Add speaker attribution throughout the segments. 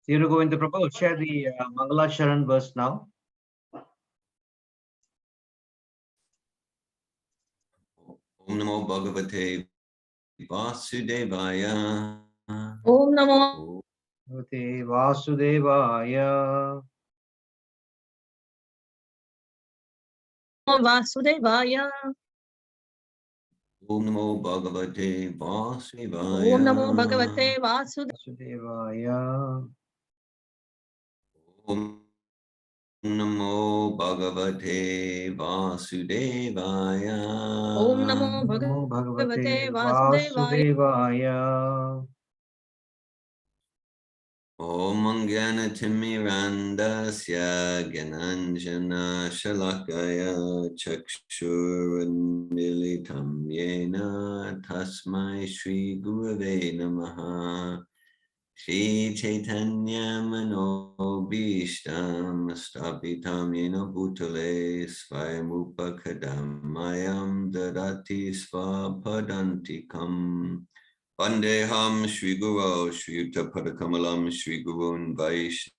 Speaker 1: Dhira Govinda Prabhu, share the Mangala Sharan verse now.
Speaker 2: Om Namo Bhagavate Vasudevaya.
Speaker 3: Om Namo
Speaker 1: Bhagavate Vasudevaya.
Speaker 3: Vasudevaya.
Speaker 2: Om Namo Bhagavate Vasudevaya.
Speaker 3: Om Namo Bhagavate
Speaker 1: Vasudevaya.
Speaker 2: Om Namo Bhagavate Vasudevaya.
Speaker 3: Om Namo
Speaker 1: Namo
Speaker 3: Bhagavate
Speaker 1: Bhagavate
Speaker 3: Vasudevaya.
Speaker 1: Vasudevaya.
Speaker 2: Om Jnana-timirandasya Gyananjana Shalakaya Chakshurunmilitam Yena Tasmai Shri Gurave Namaha. Shri Chaitanya Manobhishtam Stapitam Yena Bhutale Svayamupakadam Mayam Dadati Svapadantikam. Vandeham Shri Guru Shri Yuta Padakamalam Shri Gurun Vaish.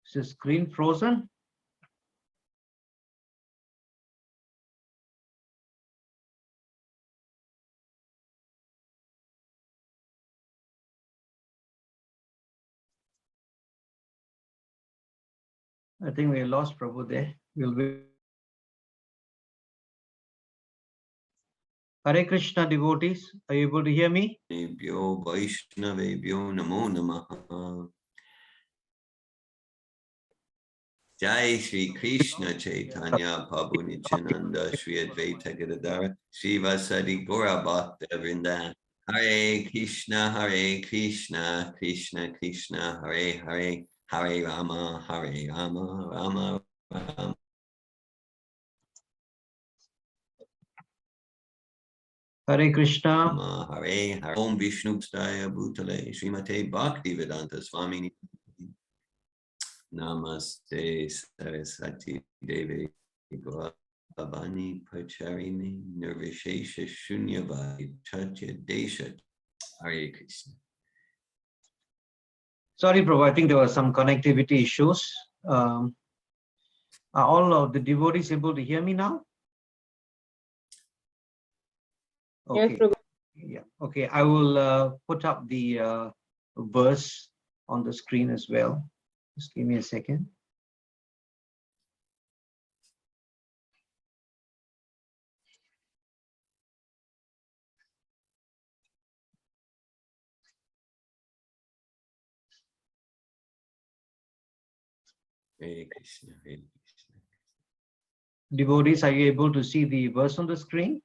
Speaker 1: Is the screen frozen? I think we lost Prabhu there. We'll wait. Hare Krishna devotees, are you able to hear me?
Speaker 2: Bhyo Vaishnavebhyo Namo Namaha. Jai Shri Krishna Chaitanya Prabhu Nityananda Shri Advaita Gadadara Shri Vasadi Gaura Bhakta Vrinda. Hare Krishna Krishna Krishna Hare Hare Hare Rama Rama Rama.
Speaker 1: Hare Krishna.
Speaker 2: Hare Hare. Om Vishnu Staya Bhutale Srimate Bhakti Vedanta Swami Namaste Saraswati Devi Gavani Pacharini Nirvishesha Shunyavadi Chatya Desha. Hare Krishna.
Speaker 1: Sorry, Prabhu, I think there were some connectivity issues. Are all of the devotees able to hear me now? Okay.
Speaker 3: Yes, Prabhu.
Speaker 1: Yeah. Okay. I will put up the verse on the screen as well. Just give me a second.
Speaker 2: Hare Krishna. Hare Krishna.
Speaker 1: Devotees, are you able to see the verse on the screen?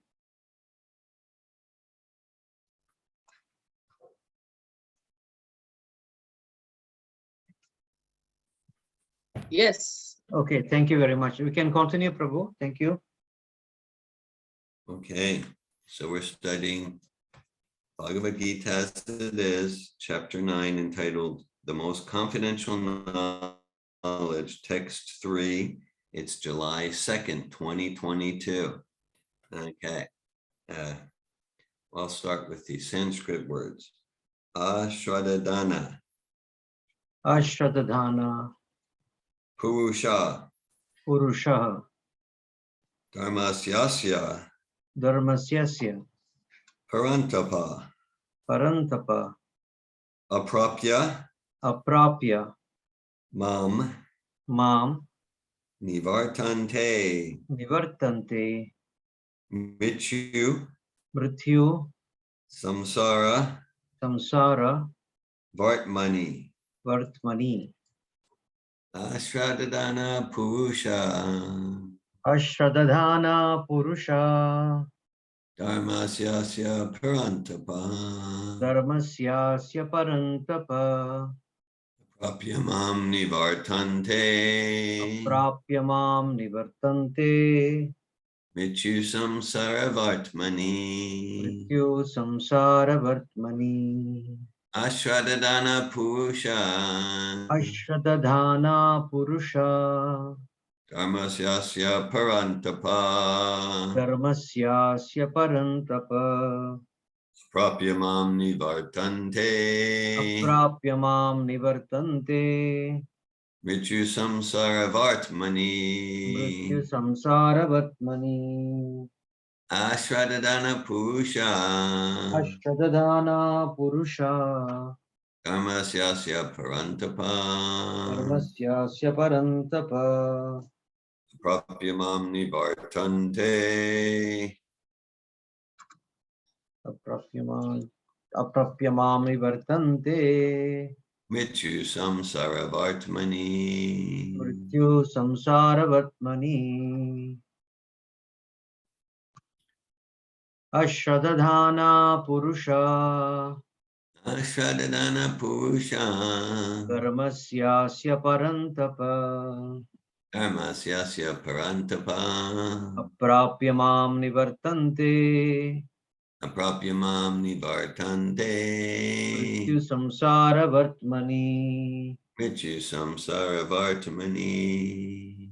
Speaker 3: Yes.
Speaker 1: Okay. Thank you very much. We can continue, Prabhu. Thank you.
Speaker 2: Okay, so we're studying Bhagavad-Gita as it is, chapter 9, entitled The Most Confidential Knowledge, text 3. It's July 2nd, 2022. Okay, I'll start with the Sanskrit words. Ashradadana,
Speaker 1: Ashradadhana
Speaker 2: Purusha,
Speaker 1: Purusha
Speaker 2: Dharmasyasya,
Speaker 1: Dharmasyasya
Speaker 2: Parantapa,
Speaker 1: Parantapa
Speaker 2: Aprapya,
Speaker 1: Aprapya
Speaker 2: Mam,
Speaker 1: Mam
Speaker 2: Nivartante,
Speaker 1: Nivartante
Speaker 2: Mrityu,
Speaker 1: Mrityu
Speaker 2: Samsara,
Speaker 1: Samsara
Speaker 2: Vartmani,
Speaker 1: Vartmani
Speaker 2: Ashradadana Purusha,
Speaker 1: Ashradadhana Purusha
Speaker 2: Dharmasyasya Parantapa,
Speaker 1: Dharmasyasya Parantapa
Speaker 2: Prapyamam Nivartante,
Speaker 1: Aprapya Mam Nivartante
Speaker 2: Mrityu Samsara Vartmani,
Speaker 1: Mrityu Samsara Vartmani
Speaker 2: Ashradadana Purusha,
Speaker 1: Ashradadhana Purusha
Speaker 2: Dharmasyasya parantapa.
Speaker 1: Dharmasyasya parantapa.
Speaker 2: Prapyamam nivartante.
Speaker 1: Aprapya mam nivartante.
Speaker 2: Mrityu samsaravartmani.
Speaker 1: Mrityu samsaravatmani.
Speaker 2: Ashradadana purusha.
Speaker 1: Ashtadadana purusha.
Speaker 2: Dharmasyasya parantapa.
Speaker 1: Dharmasyasya parantapa.
Speaker 2: Prapyamam nivartante.
Speaker 1: Aprapyamam nivartante.
Speaker 2: Mrityu samsaravartmani.
Speaker 1: Mrityu samsaravatmani. Ashradadhana purusha.
Speaker 2: Ashradadana purusha.
Speaker 1: Dharmasyasya parantapa.
Speaker 2: Dharmasyasya parantapa.
Speaker 1: Aprapyamam nivartante.
Speaker 2: Aprapyamam nivartante.
Speaker 1: Mrityu samsaravatmani.
Speaker 2: Mrityu samsaravartmani.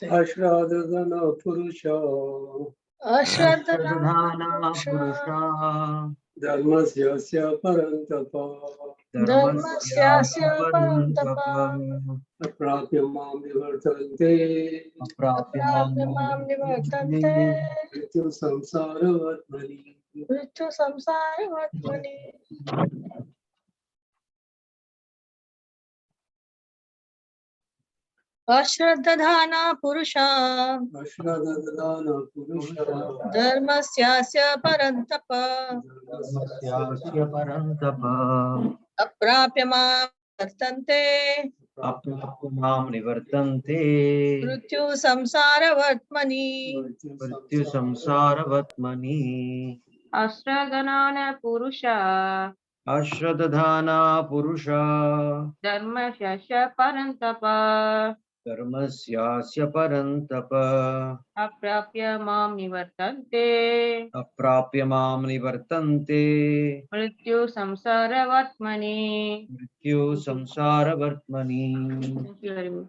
Speaker 4: Ashradagana Purusha
Speaker 1: Ashradhana
Speaker 3: Ashradhana
Speaker 1: purusha.
Speaker 4: Dharmasyasya Parantapa
Speaker 1: Dharmasyasya
Speaker 3: Dharmasyasya parantapa.
Speaker 1: parantapa.
Speaker 4: Aprapyamam Nivartante
Speaker 1: Aprapyamam
Speaker 3: Aprapyamam nivartante.
Speaker 1: nivartante.
Speaker 4: Mrityu Samsaravatmani.
Speaker 3: Mrityu samsaravatmani. Ashradhana purusha.
Speaker 4: Ashradagana Purusha
Speaker 3: Dharmasyasya parantapa.
Speaker 1: Dharmasyasya parantapa.
Speaker 3: Aprapyamam nivartante.
Speaker 1: Aprapyamam nivartante.
Speaker 3: Mrityu samsaravatmani.
Speaker 1: Mrityu samsaravatmani.
Speaker 5: Ashradhanana Purusha
Speaker 1: Ashradhana purusha.
Speaker 5: Dharmasyasya Parantapa
Speaker 1: Dharmasyasya parantapa.
Speaker 5: Aprapya Mam Nivartante
Speaker 1: Aprapyamam nivartante.
Speaker 5: Mrityu Samsara Vatmani.
Speaker 1: Mrityu samsaravatmani.
Speaker 5: Thank you very much.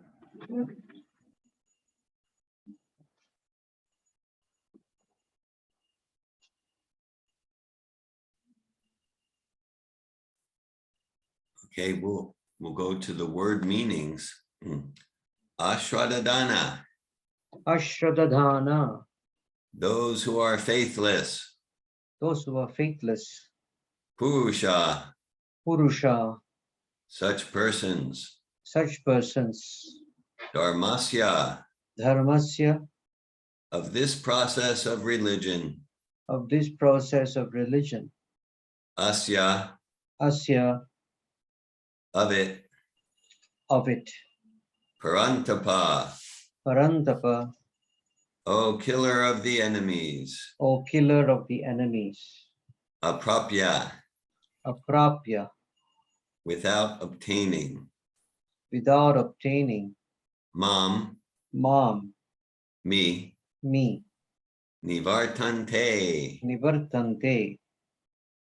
Speaker 2: Okay, we'll go to the word meanings. Ashradadana,
Speaker 1: Ashradhana.
Speaker 2: those who are faithless.
Speaker 1: Those who are faithless.
Speaker 2: Purusha,
Speaker 1: Purusha.
Speaker 2: such persons.
Speaker 1: Such persons.
Speaker 2: Dharmasya,
Speaker 1: Dharmasya.
Speaker 2: of this process of religion.
Speaker 1: Of this process of religion.
Speaker 2: Asya,
Speaker 1: Asya.
Speaker 2: of it.
Speaker 1: Of it.
Speaker 2: Parantapa,
Speaker 1: Parantapa.
Speaker 2: O killer of the enemies.
Speaker 1: O killer of the enemies.
Speaker 2: Aprapya,
Speaker 1: Aprapya.
Speaker 2: without obtaining.
Speaker 1: Without obtaining.
Speaker 2: Mam,
Speaker 1: Mam.
Speaker 2: me.
Speaker 1: Me.
Speaker 2: Nivartante,
Speaker 1: Nivartante.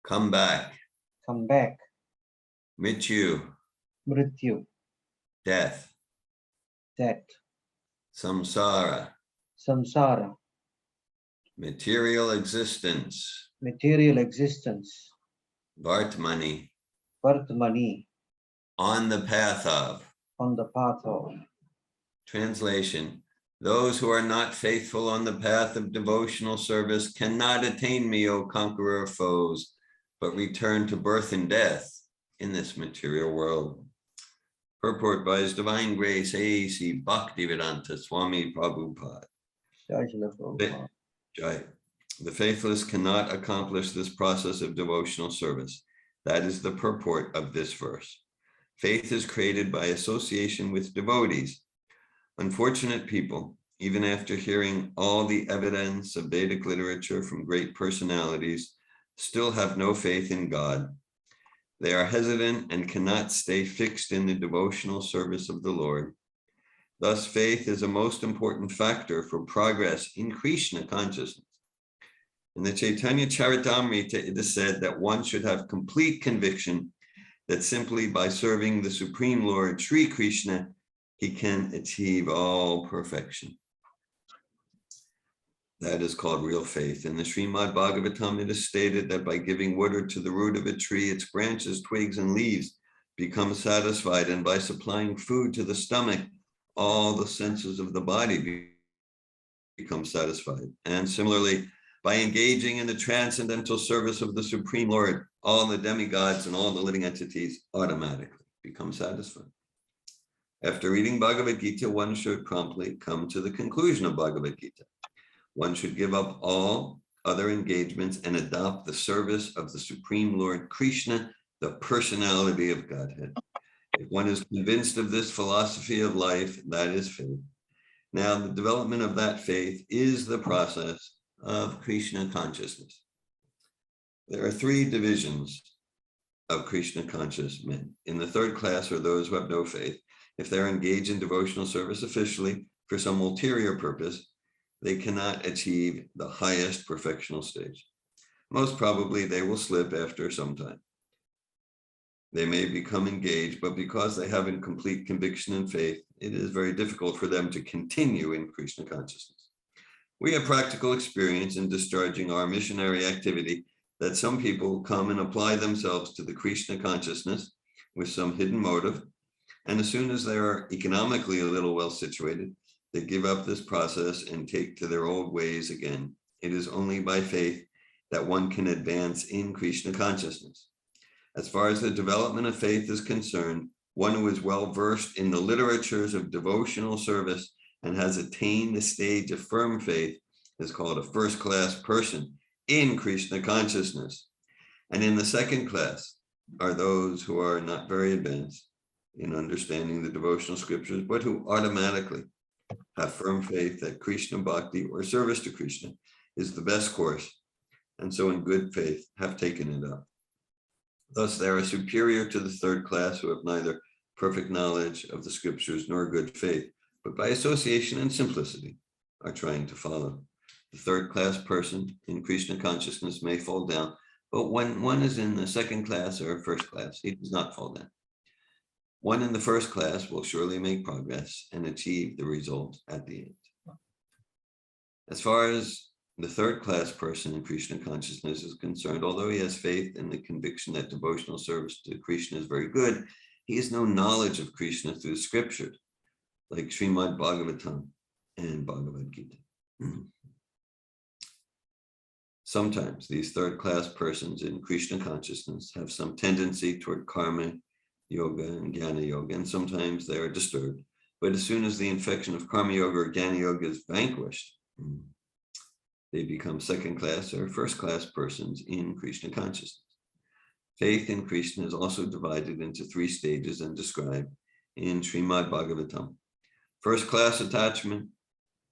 Speaker 2: come back.
Speaker 1: Come back.
Speaker 2: Mrityu,
Speaker 1: Mrityu.
Speaker 2: death.
Speaker 1: Death.
Speaker 2: Samsara,
Speaker 1: Samsara.
Speaker 2: material existence.
Speaker 1: Material existence.
Speaker 2: Vartmani,
Speaker 1: Vartmani.
Speaker 2: on the path of.
Speaker 1: On the path of.
Speaker 2: Translation, those who are not faithful on the path of devotional service cannot attain me, O conqueror of foes, but return to birth and death in this material world. Purport by His Divine Grace, A.C. Bhaktivedanta Swami Prabhupada.
Speaker 1: Jai Prabhupada.
Speaker 2: Jai. The faithless cannot accomplish this process of devotional service. That is the purport of this verse. Faith is created by association with devotees. Unfortunate people, even after hearing all the evidence of Vedic literature from great personalities, still have no faith in God. They are hesitant and cannot stay fixed in the devotional service of the Lord. Thus, faith is a most important factor for progress in Krishna consciousness. In the Chaitanya Charitamrita, it is said that one should have complete conviction that simply by serving the Supreme Lord, Sri Krishna, he can achieve all perfection. That is called real faith. In the Srimad Bhagavatam, it is stated that by giving water to the root of a tree, its branches, twigs, and leaves become satisfied, and by supplying food to the stomach, all the senses of the body become satisfied. And similarly, by engaging in the transcendental service of the Supreme Lord, all the demigods and all the living entities automatically become satisfied. After reading Bhagavad-Gita, one should promptly come to the conclusion of Bhagavad-Gita. One should give up all other engagements and adopt the service of the Supreme Lord Krishna, the personality of Godhead. If one is convinced of this philosophy of life, that is faith. Now, the development of that faith is the process of Krishna consciousness. There are three divisions of Krishna conscious men. In the third class are those who have no faith. If they're engaged in devotional service officially for some ulterior purpose, they cannot achieve the highest perfectional stage. Most probably they will slip after some time. They may become engaged, but because they have incomplete conviction and faith, it is very difficult for them to continue in Krishna consciousness. We have practical experience in discharging our missionary activity that some people come and apply themselves to the Krishna consciousness with some hidden motive, and as soon as they are economically a little well situated, they give up this process and take to their old ways again. It is only by faith that one can advance in Krishna consciousness. As far as the development of faith is concerned, one who is well versed in the literatures of devotional service and has attained the stage of firm faith is called a first-class person in Krishna consciousness. And in the second class are those who are not very advanced in understanding the devotional scriptures, but who automatically have firm faith that Krishna Bhakti or service to Krishna is the best course, and so in good faith have taken it up. Thus, they are superior to the third class who have neither perfect knowledge of the scriptures nor good faith, but by association and simplicity are trying to follow. The third class person in Krishna consciousness may fall down, but when one is in the second class or first class, he does not fall down. One in the first class will surely make progress and achieve the result at the end. As far as the third class person in Krishna consciousness is concerned, although he has faith in the conviction that devotional service to Krishna is very good, he has no knowledge of Krishna through the scriptures, like Srimad Bhagavatam and Bhagavad-Gita. Sometimes these third class persons in Krishna consciousness have some tendency toward karma yoga and jnana yoga, and sometimes they are disturbed. But as soon as the infection of karma yoga or jnana yoga is vanquished, they become second class or first class persons in Krishna consciousness. Faith in Krishna is also divided into three stages and described in Srimad Bhagavatam. First class attachment,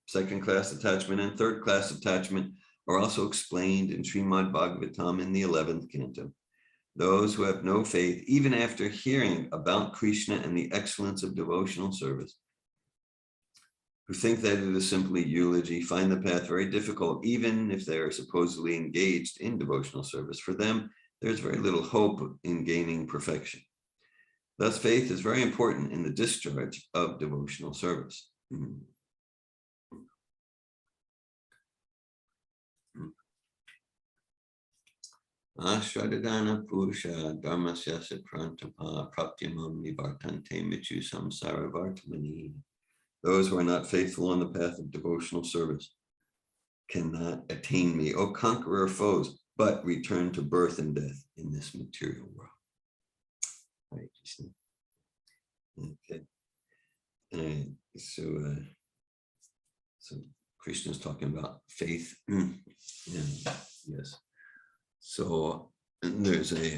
Speaker 2: second class attachment, and third class attachment are also explained in Srimad Bhagavatam in the 11th canto. Those who have no faith, even after hearing about Krishna and the excellence of devotional service, who think that it is simply eulogy, find the path very difficult, even if they are supposedly engaged in devotional service. For them, there's very little hope in gaining perfection. Thus, faith is very important in the discharge of devotional service. Ashradadana Purusha Dharmasya Prantapa Praptyamam Nivartante Michu Samsara Vartamani. Those who are not faithful on the path of devotional service cannot attain me, O conqueror of foes, but return to birth and death in this material world. Right, okay. So Krishna is talking about faith. Yes. So there's a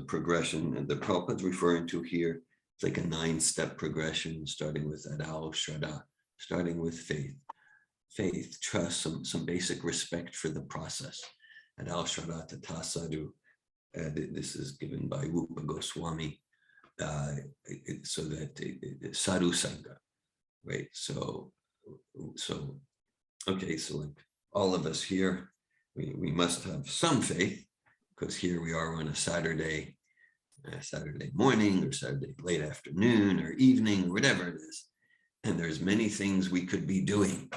Speaker 2: progression, and the Prabhupada is referring to here. It's like a 9-step progression, starting with Adal Shraddha, starting with faith, trust, some basic respect for the process. Adal Shraddha Tata Sadhu. This is given by Rupa Goswami, so that Sadhu Sangha, right? So okay, so like all of us here, we must have some faith, because here we are on a Saturday Saturday morning or Saturday late afternoon or evening, or whatever it is. And there's many things we could be doing.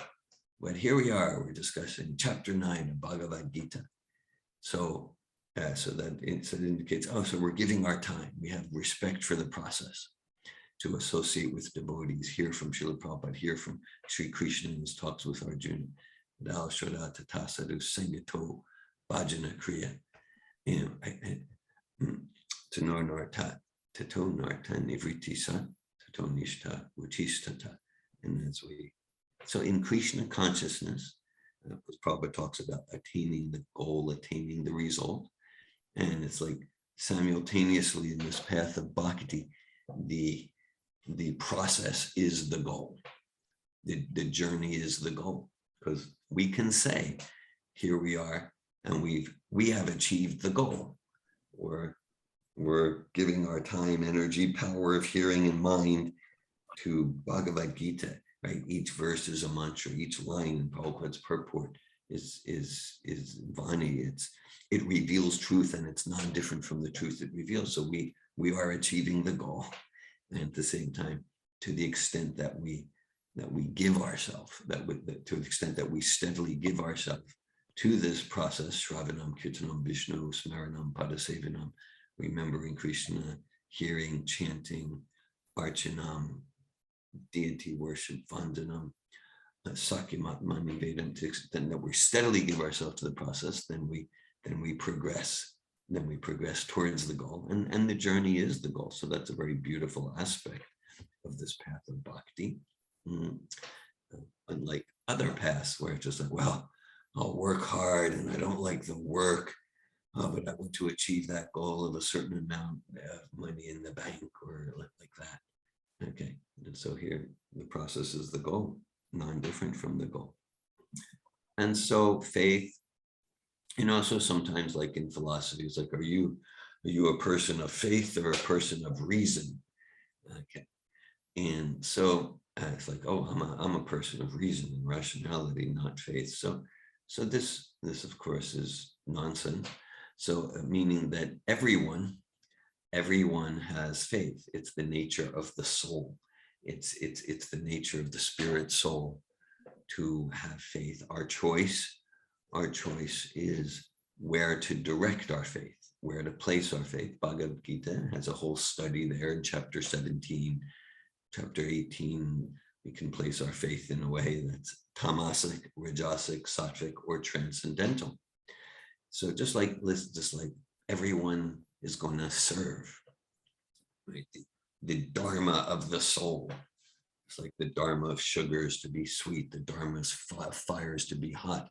Speaker 2: But here we are, we're discussing chapter 9 of Bhagavad-Gita. So that it indicates, oh, so we're giving our time. We have respect for the process to associate with devotees, hear from Srila Prabhupada, hear from Sri Krishna in his talks with Arjuna. Dal Shraddha Tata Sadhu Sangato Bhajana Kriya. Tanor Nartat, Tato Narta Nivriti Sat, Tato Nishta Uchistata. And as so in Krishna consciousness, Prabhupada talks about attaining the goal, attaining the result. And it's like simultaneously in this path of bhakti, the process is the goal. The journey is the goal. Because we can say, here we are, and we have achieved the goal. We're giving our time, energy, power of hearing and mind to Bhagavad Gita, right? Each verse is a mantra, each line in Prabhupada's purport is Vani. It reveals truth, and it's non-different from the truth it reveals. So we are achieving the goal. And at the same time, to the extent that we give ourselves, to the extent that we steadily give ourselves to this process, Shravanam, Kirtanam, Vishnu, Smaranam, Padasevanam, remembering Krishna, hearing, chanting, Archanam, deity worship, Vandanam, Sakyamatma Nivedam, to the extent that we steadily give ourselves to the process, then we progress. Then we progress towards the goal, and the journey is the goal. So that's a very beautiful aspect of this path of bhakti. Unlike other paths where it's just like, well, I'll work hard and I don't like the work, but I want to achieve that goal of a certain amount of money in the bank or like that. Okay, and so here the process is the goal, non-different from the goal. And so faith, so sometimes like in philosophy, it's like, are you a person of faith or a person of reason? Okay, and so it's like, oh, I'm a person of reason and rationality, not faith. So this of course is nonsense. So meaning that everyone has faith. It's the nature of the soul. It's the nature of the spirit soul to have faith. Our choice is where to direct our faith, where to place our faith. Bhagavad-Gita has a whole study there in chapter 17, chapter 18. We can place our faith in a way that's tamasic, rajasic, sattvic, or transcendental. So just like everyone is going to serve, right? The dharma of the soul. It's like the dharma of sugar is to be sweet, the dharma of fires to be hot.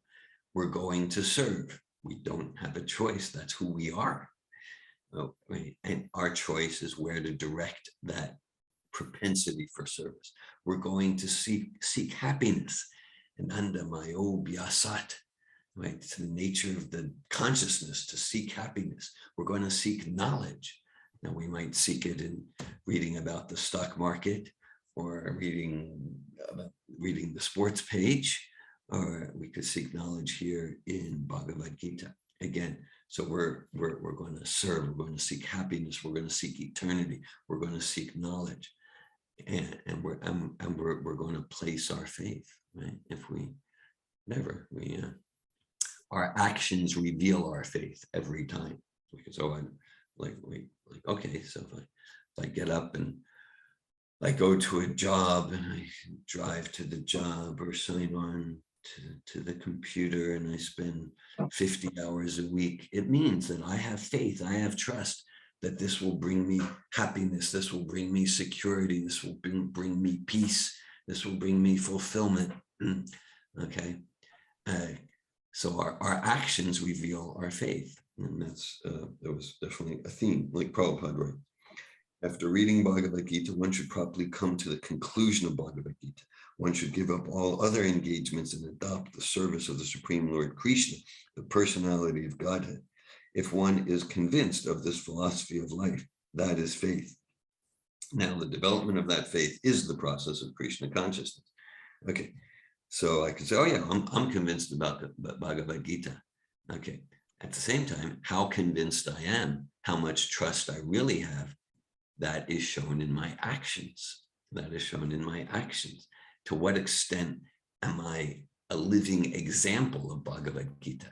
Speaker 2: We're going to serve. We don't have a choice. That's who we are. Oh, right? And our choice is where to direct that propensity for service. We're going to seek happiness. Ananda mayo byasat, right? It's the nature of the consciousness to seek happiness. We're going to seek knowledge. Now we might seek it in reading about the stock market or reading the sports page, or we could seek knowledge here in Bhagavad Gita. Again, so we're going to serve, we're going to seek happiness, we're going to seek eternity, we're going to seek knowledge, and we're going to place our faith, right? If our actions reveal our faith every time. Because I'm like okay, so if I get up and I go to a job and I drive to the job or sign on to the computer and I spend 50 hours a week, it means that I have faith, I have trust that this will bring me happiness, this will bring me security, this will bring me peace, this will bring me fulfillment. Okay, so our actions reveal our faith, and that was definitely a theme, like Prabhupada wrote. After reading Bhagavad Gita, one should properly come to the conclusion of Bhagavad Gita. One should give up all other engagements and adopt the service of the Supreme Lord Krishna, the personality of Godhead. If one is convinced of this philosophy of life, that is faith. Now, the development of that faith is the process of Krishna consciousness. Okay, so I can say, oh yeah, I'm convinced about the Bhagavad Gita. Okay, At the same time, how convinced I am, how much trust I really have, that is shown in my actions. That is shown in my actions. To what extent am I a living example of Bhagavad-Gita?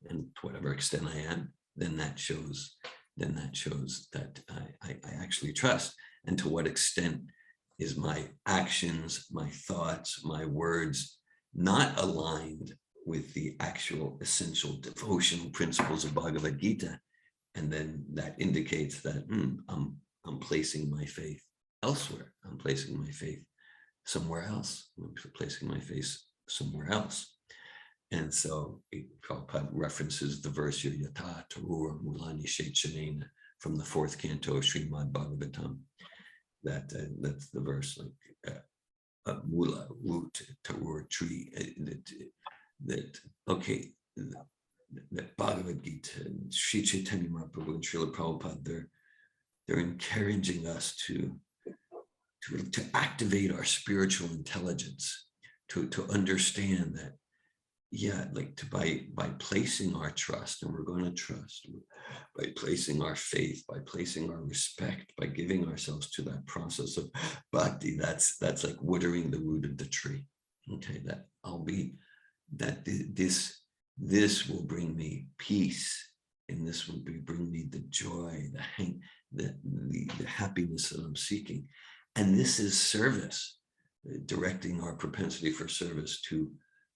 Speaker 2: And to whatever extent I am, then that shows that I actually trust. And to what extent is my actions, my thoughts, my words not aligned with the actual essential devotional principles of Bhagavad-Gita? And then that indicates that I'm placing my faith elsewhere. I'm placing my faith somewhere else. I'm placing my faith somewhere else. And so Prabhupada references the verse Yata Tarur Mulani Shechanena from the 4th canto of Srimad Bhagavatam. That's the verse, like Mula, root, Tarur, tree. That Bhagavad Gita and Sri Chaitanya Mahaprabhu and Srila Prabhupada, they're encouraging us to activate our spiritual intelligence, to understand that, by placing our trust, and we're going to trust, by placing our faith, by placing our respect, by giving ourselves to that process of bhakti, that's like watering the root of the tree. Okay, this will bring me peace, and this will bring me the joy, the happiness that I'm seeking. And this is service, directing our propensity for service to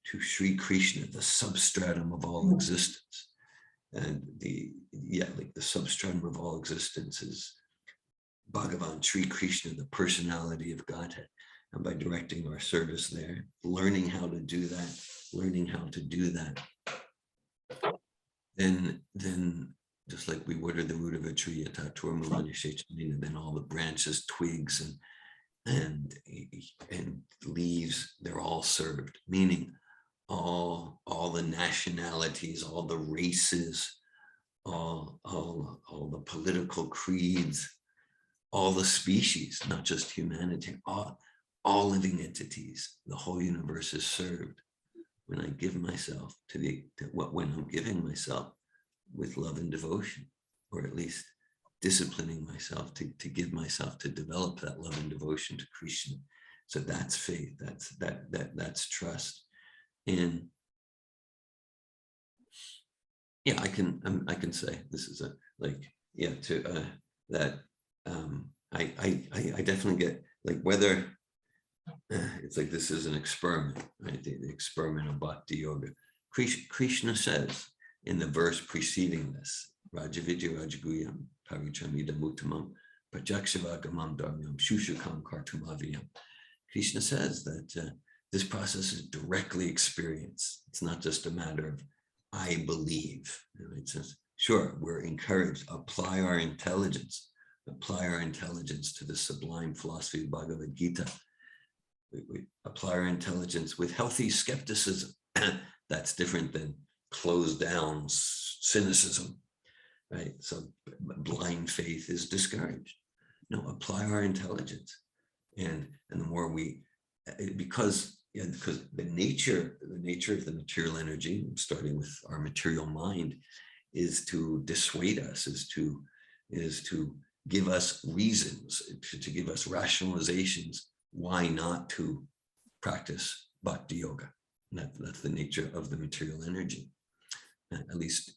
Speaker 2: Sri Krishna, the substratum of all existence. And the substratum of all existence is Bhagavan, Sri Krishna, the personality of Godhead. And by directing our service there, learning how to do that, then just like we water the root of a tree, then all the branches, twigs, and leaves, they're all served, meaning all the nationalities, all the races, all the political creeds, all the species, not just humanity, all living entities, the whole universe is served when I give myself when I'm giving myself with love and devotion, or at least disciplining myself to give myself, to develop that love and devotion to Krishna. So that's faith, that's trust. And I can say this is I definitely get, like, whether it's like this is an experiment, right? The experiment of bhakti yoga. Krishna says in the verse preceding this, Rajavidya Rajaguyam Parichamidam Uttamam Prajakshavagam Dharmyam Shushukam Kartumaviyam. Krishna says that this process is directly experienced. It's not just a matter of I believe. It says, sure, we're encouraged, apply our intelligence to the sublime philosophy of Bhagavad-Gita. We apply our intelligence with healthy skepticism. That's different than closed down cynicism, right? So blind faith is discouraged. No, apply our intelligence. And the more because the nature of the material energy, starting with our material mind, is to dissuade us, is to give us reasons, to give us rationalizations why not to practice bhakti yoga. And that's the nature of the material energy, at least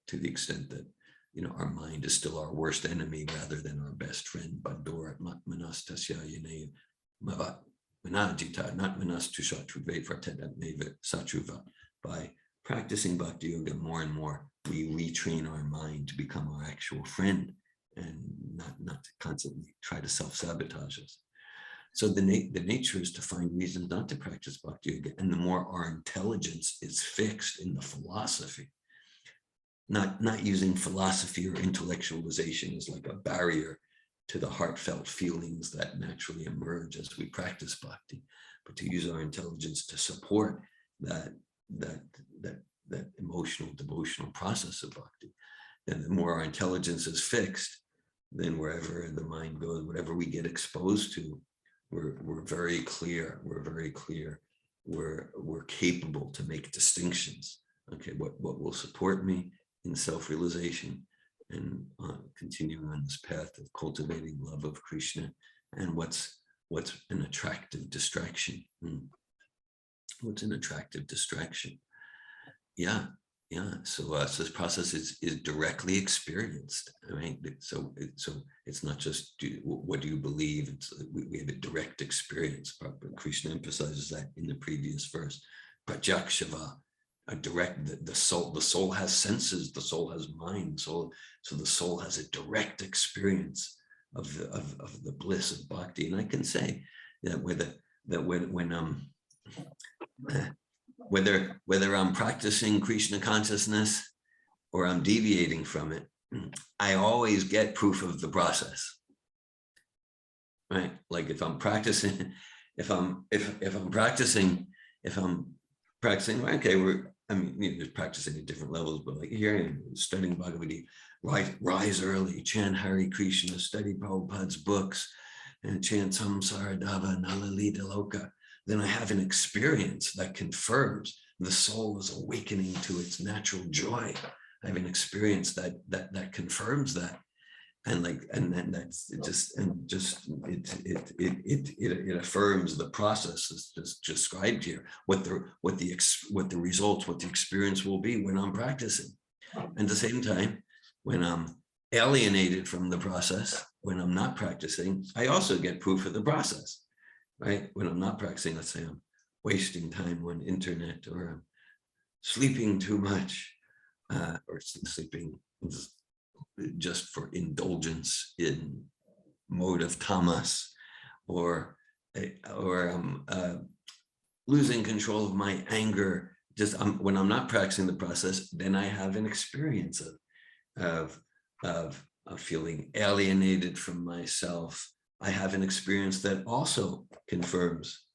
Speaker 2: to the extent that our mind is still our worst enemy rather than our best friend. Badorat manastasya yane manajita, not manastu shatruve vartedat neva satruva. By practicing bhakti yoga more and more, we retrain our mind to become our actual friend and not to constantly try to self-sabotage us. So the nature is to find reasons not to practice bhakti yoga. And the more our intelligence is fixed in the philosophy, not using philosophy or intellectualization as like a barrier to the heartfelt feelings that naturally emerge as we practice bhakti, but to use our intelligence to support that emotional, devotional process of bhakti. And the more our intelligence is fixed, then wherever the mind goes, whatever we get exposed to, we're very clear. We're capable to make distinctions. Okay, what will support me in self-realization and continuing on this path of cultivating love of Krishna. And what's an attractive distraction? What's an attractive distraction? Yeah. So this process is directly experienced, right? So it's not just what do you believe? It's we have a direct experience. Krishna emphasizes that in the previous verse. Prajakshava, a direct. The soul has senses. The soul has mind. So the soul has a direct experience of the bliss of bhakti. And I can say that whether I'm practicing Krishna consciousness or I'm deviating from it, I always get proof of the process, right? Like if I'm practicing, okay, there's practicing at different levels, but like here I am studying Bhagavad-Gita, rise early, chant Hare Krishna, study Prabhupada's books, and chant Samsara Dava Nalalita Loka. Then I have an experience that confirms the soul is awakening to its natural joy. I have an experience that confirms that, and then that's it affirms the process that's described here. What the results, what the experience will be when I'm practicing. And at the same time, when I'm alienated from the process, when I'm not practicing, I also get proof of the process. Right? When I'm not practicing, let's say I'm wasting time on internet, or I'm sleeping too much, or sleeping just for indulgence in mode of tamas, or I'm losing control of my anger. When I'm not practicing the process, then I have an experience of feeling alienated from myself. I have an experience that also confirms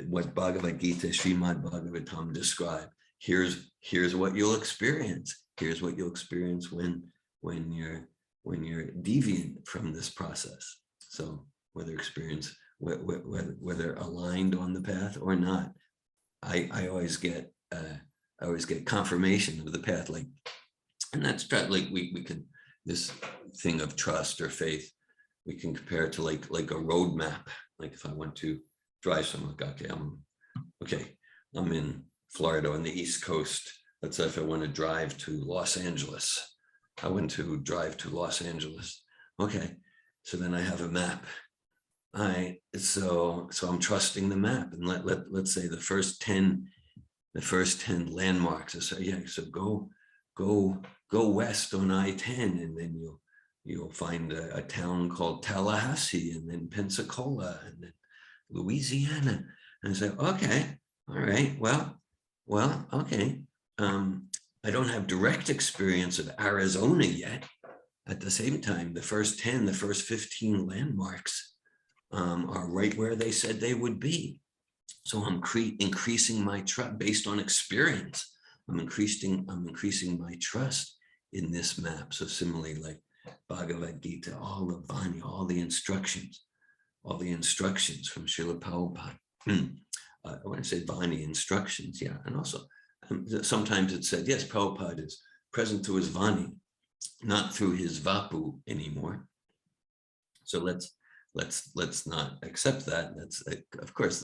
Speaker 2: what Bhagavad-Gita, Srimad Bhagavatam describe. Here's what you'll experience. Here's what you'll experience when you're deviant from this process. So whether aligned on the path or not, I always get confirmation of the path. Like, and that's like we can, this thing of trust or faith, we can compare it to like a road map. Like if I want to drive somewhere, I'm in Florida on the East Coast. Let's say if I want to drive to Los Angeles, I want to drive to Los Angeles. Okay, so then I have a map. So I'm trusting the map, and let's say the first 10 landmarks. So go west on I-10, and then you'll find a town called Tallahassee, and then Pensacola, and then Louisiana. And I say, okay, all right, well, okay. I don't have direct experience of Arizona yet. At the same time, the first 15 landmarks are right where they said they would be. So I'm increasing my trust based on experience. I'm increasing my trust in this map. So similarly, like Bhagavad-Gita, all the Vani, all the instructions from Srila Prabhupada. I want to say Vani instructions, yeah. And also sometimes it said, yes, Prabhupada is present through his Vani, not through his Vapu anymore. So let's not accept that. That's of course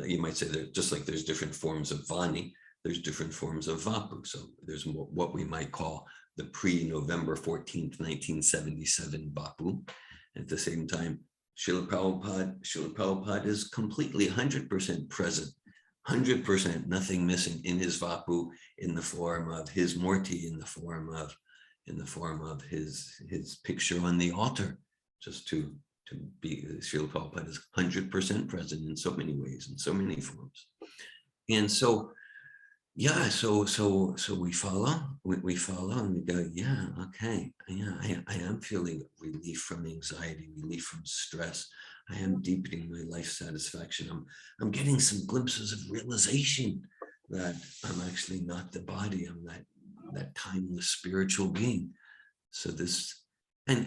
Speaker 2: you might say that just like there's different forms of Vani, there's different forms of Vapu. So there's what we might call the pre-November 14th, 1977 Vapu. At the same time, Srila Prabhupada is completely 100% present, 100%, nothing missing in his Vapu, in the form of his Murti, in the form of his picture on the altar. Just to be, Srila Prabhupada is 100% present in so many ways, in so many forms. And so, yeah, so we follow and we go, yeah, okay, yeah, I am feeling relief from anxiety, relief from stress. I am deepening my life satisfaction. I'm getting some glimpses of realization that I'm actually not the body. I'm that timeless spiritual being. So I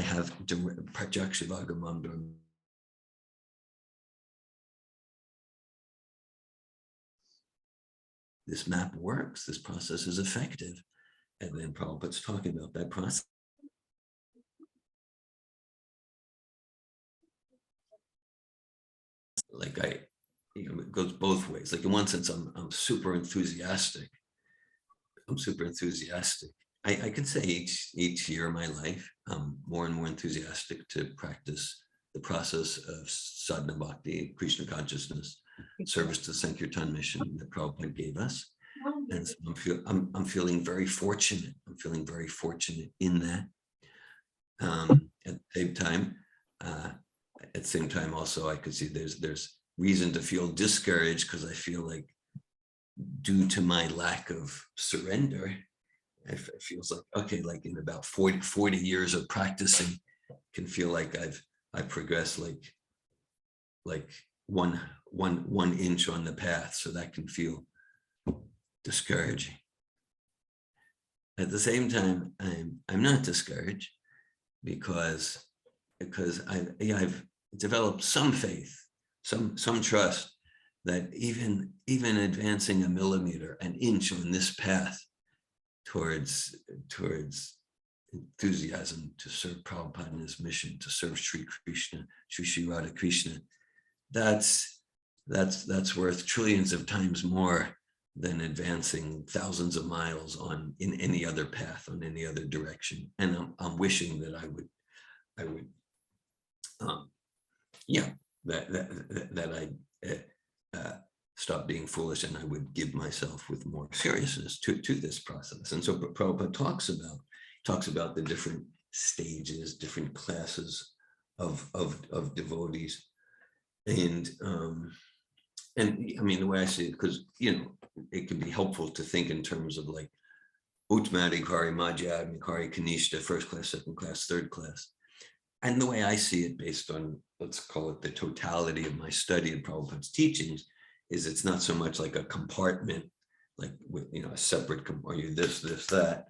Speaker 2: have Prajakshavagamam. This map works, this process is effective. And then Prabhupada's talking about that process. Like it goes both ways. Like in one sense, I'm super enthusiastic. I can say each year of my life, I'm more and more enthusiastic to practice the process of sadhana bhakti, Krishna consciousness, service to the Sankirtan mission that Prabhupada gave us. And so I'm feeling very fortunate. I'm feeling very fortunate in that. At the same time, also I could see there's reason to feel discouraged, because I feel like due to my lack of surrender, it feels like, okay, like in about 40 years of practicing, can feel like I've progressed like one inch on the path. So that can feel discouraging. At the same time, I'm not discouraged, because I've developed some faith, some trust that even advancing a millimeter, an inch on this path towards enthusiasm to serve Prabhupada in his mission, to serve Sri Krishna, Sri Radha Krishna, that's worth trillions of times more than advancing thousands of miles in any other path, on any other direction. And I'm wishing that I would stop being foolish, and I would give myself with more seriousness to this process. And so Prabhupada talks about the different stages, different classes of devotees. And I mean, the way I see it, because it can be helpful to think in terms of like Uttmadhikari, Madhyadhikari, Kanishta, first class, second class, third class. And the way I see it, based on, let's call it the totality of my study of Prabhupada's teachings, is it's not so much like a compartment, like with a separate, or you this, that,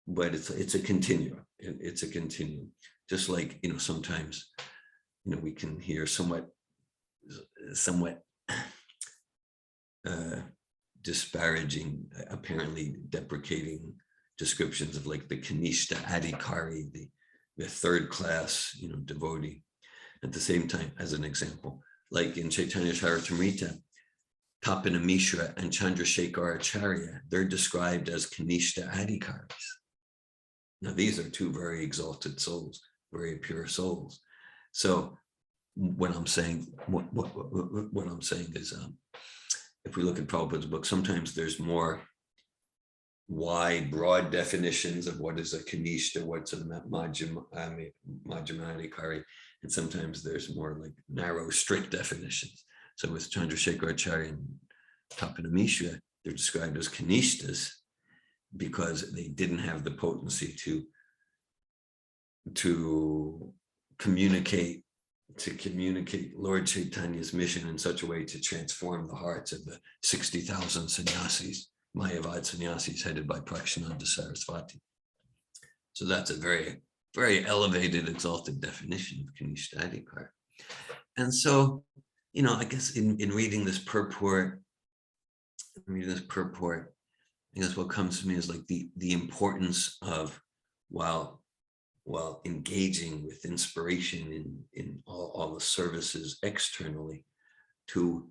Speaker 2: but it's a continuum. It's a continuum. Just like sometimes we can hear somewhat disparaging, apparently deprecating descriptions of like the Kanishta Adhikari, the third class, devotee. At the same time, as an example, like in Chaitanya Charitamrita, Tapana Mishra and Chandrasekhar Acharya, they're described as Kanishta Adhikaris. Now, these are two very exalted souls, very pure souls. So what I'm saying, what I'm saying is, if we look at Prabhupada's book, sometimes there's more wide, broad definitions of what is a Kanishta, what's a Madhyamadhikari, and sometimes there's more like narrow, strict definitions. So with Chandrasekhar Acharya and Tapana Mishra, they're described as Kanishtas because they didn't have the potency to communicate Lord Chaitanya's mission in such a way to transform the hearts of the 60,000 sannyasis, Mayavad sannyasis headed by Prakshananda Saraswati. So that's a very, very elevated, exalted definition of Kanishta Adhikar. And so, I guess in reading this purport, I guess what comes to me is like the importance of, while engaging with inspiration in all the services externally, to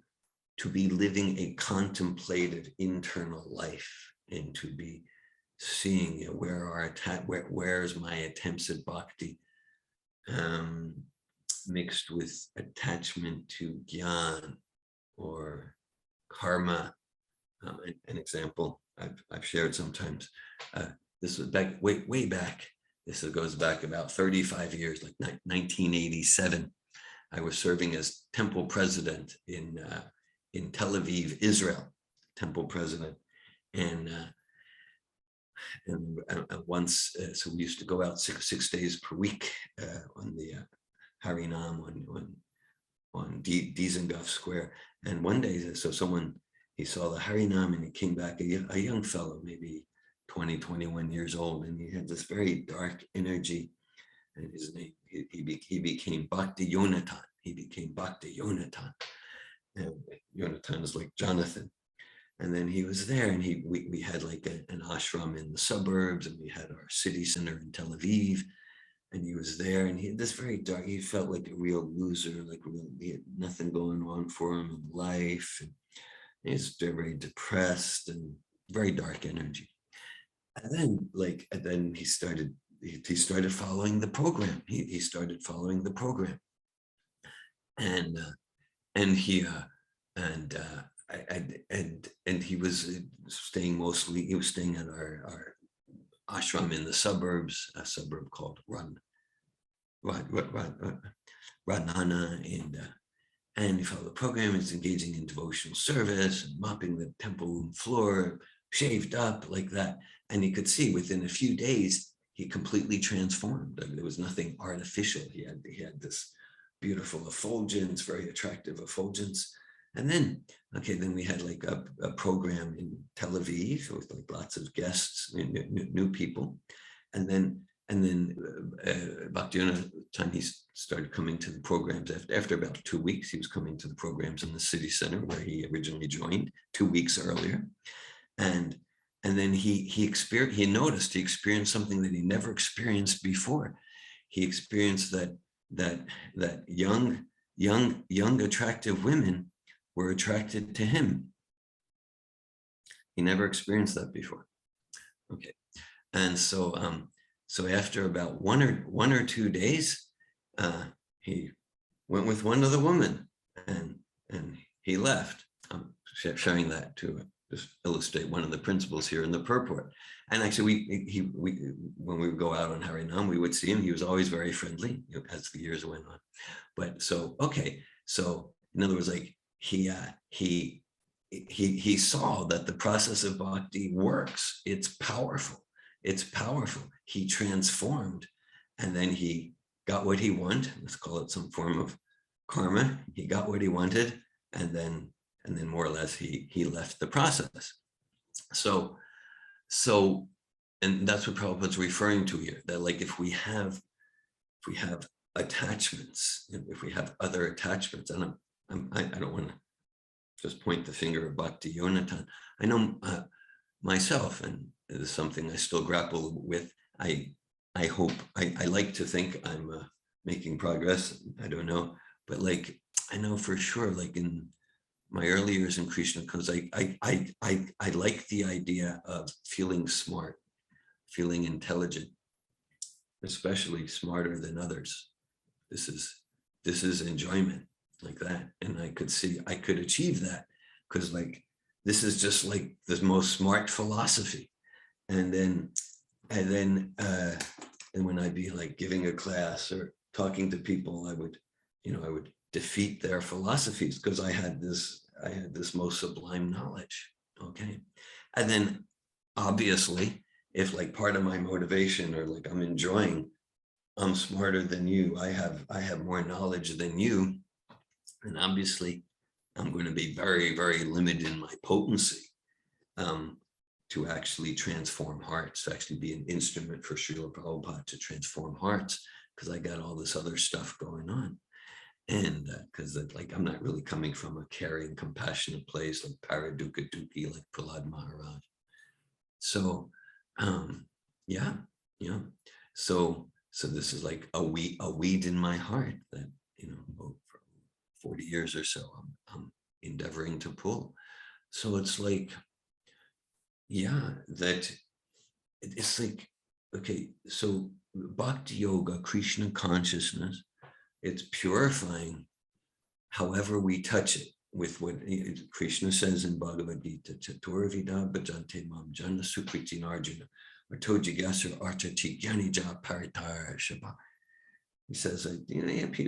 Speaker 2: be living a contemplative internal life, and to be seeing where's my attempts at bhakti mixed with attachment to gyan or karma. An example I've shared sometimes. This was back way back. This goes back about 35 years, like 1987. I was serving as temple president in Tel Aviv, Israel, temple president. And once, so we used to go out six days per week on the Harinam on Dizengoff Square. And one day, so he saw the Harinam and he came back, a young fellow, maybe 20, 21 years old, and he had this very dark energy. And his name, he became Bhakti Yonatan. He became Bhakti Yonatan. And Yonatan is like Jonathan. And then he was there, and we had like an ashram in the suburbs, and we had our city center in Tel Aviv, and he was there, and he had this very dark, he felt like a real loser, like he had nothing going on for him in life, and he was very depressed and very dark energy. And then he started following the program. He started following the program, and he was staying at our ashram in the suburbs, a suburb called Radnana, and he followed the program. He's engaging in devotional service and mopping the temple room floor, shaved up like that. And you could see within a few days, he completely transformed. I mean, there was nothing artificial. He had this beautiful effulgence, very attractive effulgence. And then we had like a program in Tel Aviv with like lots of guests, new people. And then Bhaktivinoda, time he started coming to the programs after about 2 weeks, he was coming to the programs in the city center where he originally joined 2 weeks earlier. And then he experienced something that he never experienced before. He experienced that young attractive women were attracted to him. He never experienced that before. Okay, and so after about one or 2 days, he went with one other woman, and he left. I'm sharing that to just illustrate one of the principles here in the purport. And actually, when we would go out on Harinam, we would see him. He was always very friendly, as the years went on. But so in other words, like he saw that the process of bhakti works. It's powerful. It's powerful. He transformed, and then he got what he wanted. Let's call it some form of karma. He got what he wanted, and then more or less he left the process. So, and that's what Prabhupada's referring to here. That like if we have attachments, if we have other attachments, and I don't want to just point the finger at Bhakti Yonatan. I know myself, and it is something I still grapple with. I hope, I like to think I'm making progress. I don't know, but like, I know for sure, like in my early years in Krishna, because I like the idea of feeling smart, feeling intelligent, especially smarter than others. This is enjoyment like that. And I could see, I could achieve that because like, this is just like the most smart philosophy. And then when I'd be like giving a class or talking to people, I would defeat their philosophies because I had this most sublime knowledge. Okay. And then obviously, if like part of my motivation or like I'm enjoying, I'm smarter than you, I have more knowledge than you, and obviously I'm going to be very, very limited in my potency to actually transform hearts, to actually be an instrument for Srila Prabhupada to transform hearts, because I got all this other stuff going on. And because like I'm not really coming from a caring, compassionate place like Paraduka Duki, like Prahlad Maharaj. So so this is like a weed in my heart that for 40 years or so I'm endeavoring to pull. So it's like, that it's like, okay, so Bhakti Yoga, Krishna consciousness, it's purifying however we touch it with what Krishna says in Bhagavad-Gita, Chatur Vida Bhajante Mam Jana Sukriti Arjuna, or Tojigasur Archati Gyanija Paritar Shabha. He says,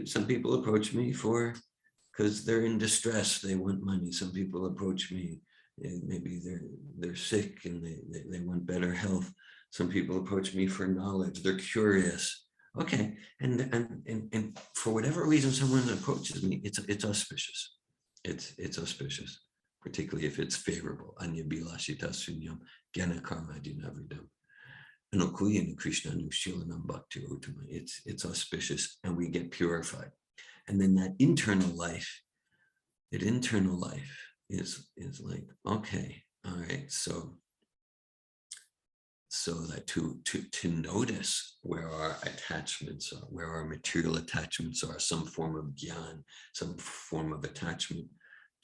Speaker 2: some people approach me because they're in distress, they want money. Some people approach me, maybe they're sick and they want better health. Some people approach me for knowledge, they're curious. Okay, and for whatever reason someone approaches me, it's auspicious. It's auspicious, particularly if it's favorable. Anya bilashita sunyam gyana karma dinavridam. Anokuya Krishna nushilanam bhakti utama. It's auspicious, and we get purified. And then that internal life, is like, okay, all right, so that to notice where our attachments are, where our material attachments are, some form of gyan, some form of attachment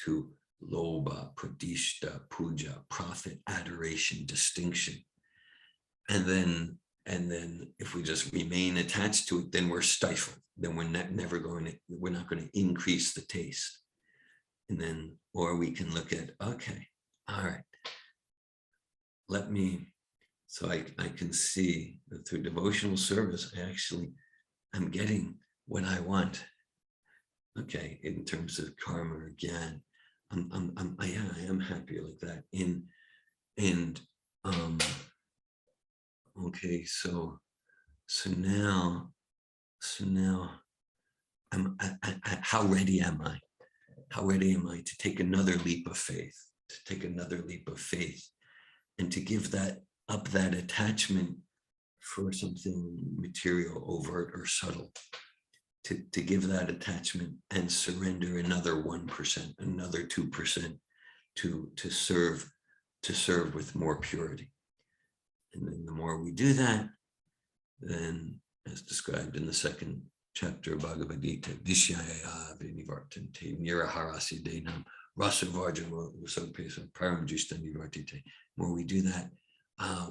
Speaker 2: to lobha, pradishta, puja, profit, adoration, distinction. And then if we just remain attached to it, then we're stifled. Then we're not going to increase the taste. And then, or we can look at, okay, all right, so I can see that through devotional service, I'm getting what I want. Okay, in terms of karma or gyan, I am happier like that. Okay, so now, how ready am I? How ready am I to take another leap of faith? And to give up that attachment for something material, overt or subtle, to give that attachment and surrender another 1%, another 2% to serve with more purity. And then the more we do that, then as described in the second chapter of Bhagavad-Gita, Vishyaya vinivartante niraharasi denam rasavarja usopesa paramjishta nivartite. More we do that,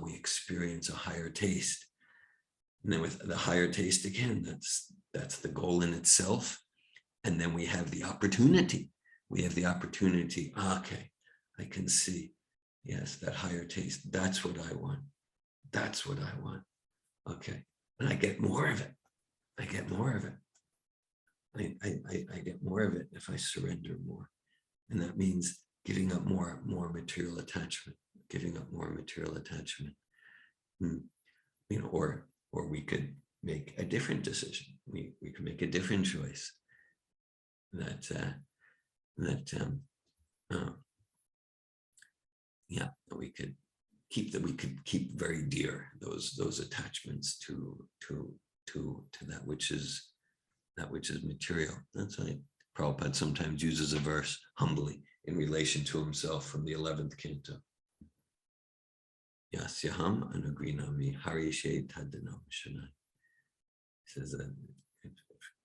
Speaker 2: we experience a higher taste. And then with the higher taste again, that's the goal in itself. And then we have the opportunity. Okay, I can see, yes, that higher taste, that's what I want. Okay, and I get more of it. I get more of it if I surrender more. And that means giving up more material attachment, or we could make a different decision. We could make a different choice that we could keep very dear those attachments to that which is material. That's why Prabhupada sometimes uses a verse humbly in relation to himself from the 11th canto. Yasyaham anugrinami harishe tadanam shanai. He says that if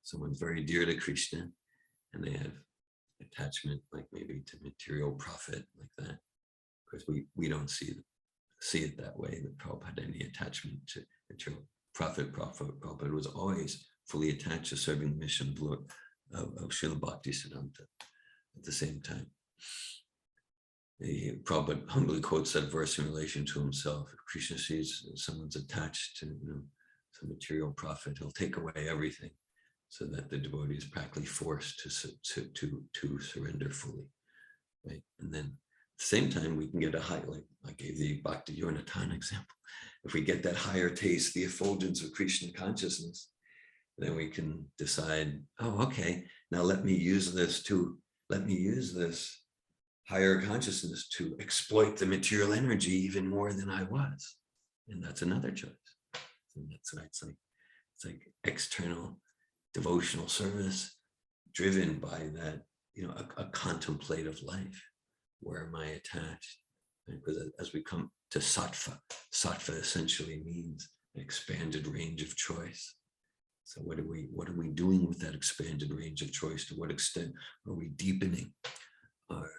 Speaker 2: someone's very dear to Krishna and they have attachment, like maybe to material profit, like that, of course we don't see it that way, that Prabhupada had any attachment to material profit. Prabhupada was always fully attached to serving the mission of Lord of Srila Bhaktisiddhanta at the same time. Prabhupada humbly quotes that verse in relation to himself. If Krishna sees someone's attached to some material profit, he'll take away everything, so that the devotee is practically forced to surrender fully, right? And then at the same time, we can get a high, like I gave the Bhakti Yonatan example. If we get that higher taste, the effulgence of Krishna consciousness, then we can decide, oh, okay, now let me use this higher consciousness to exploit the material energy even more than I was. And that's another choice. And that's why it's like external devotional service driven by that, a contemplative life. Where am I attached? Because as we come to sattva essentially means an expanded range of choice. So what are we doing with that expanded range of choice? To what extent are we deepening our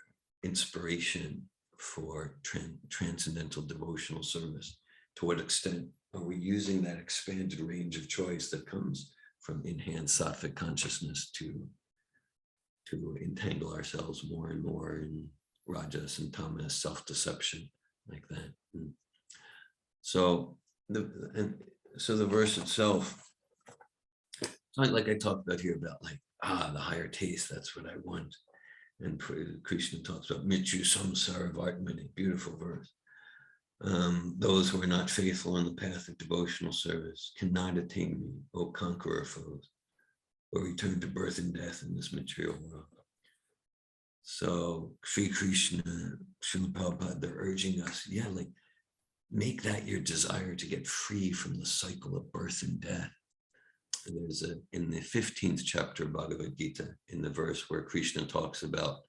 Speaker 2: inspiration for transcendental devotional service? To what extent are we using that expanded range of choice that comes from enhanced sattvic consciousness to entangle ourselves more and more in rajas and tamas, self-deception, like that? So the verse itself, it's not like I talked about here about the higher taste, that's what I want. And Krishna talks about Mityu Samsara Vartmani, beautiful verse. Those who are not faithful on the path of devotional service cannot attain me, O conqueror foes, or return to birth and death in this material world. So Sri Krishna, Srila Prabhupada, they're urging us, make that your desire to get free from the cycle of birth and death. And there's in the 15th chapter of Bhagavad-Gita, in the verse where Krishna talks about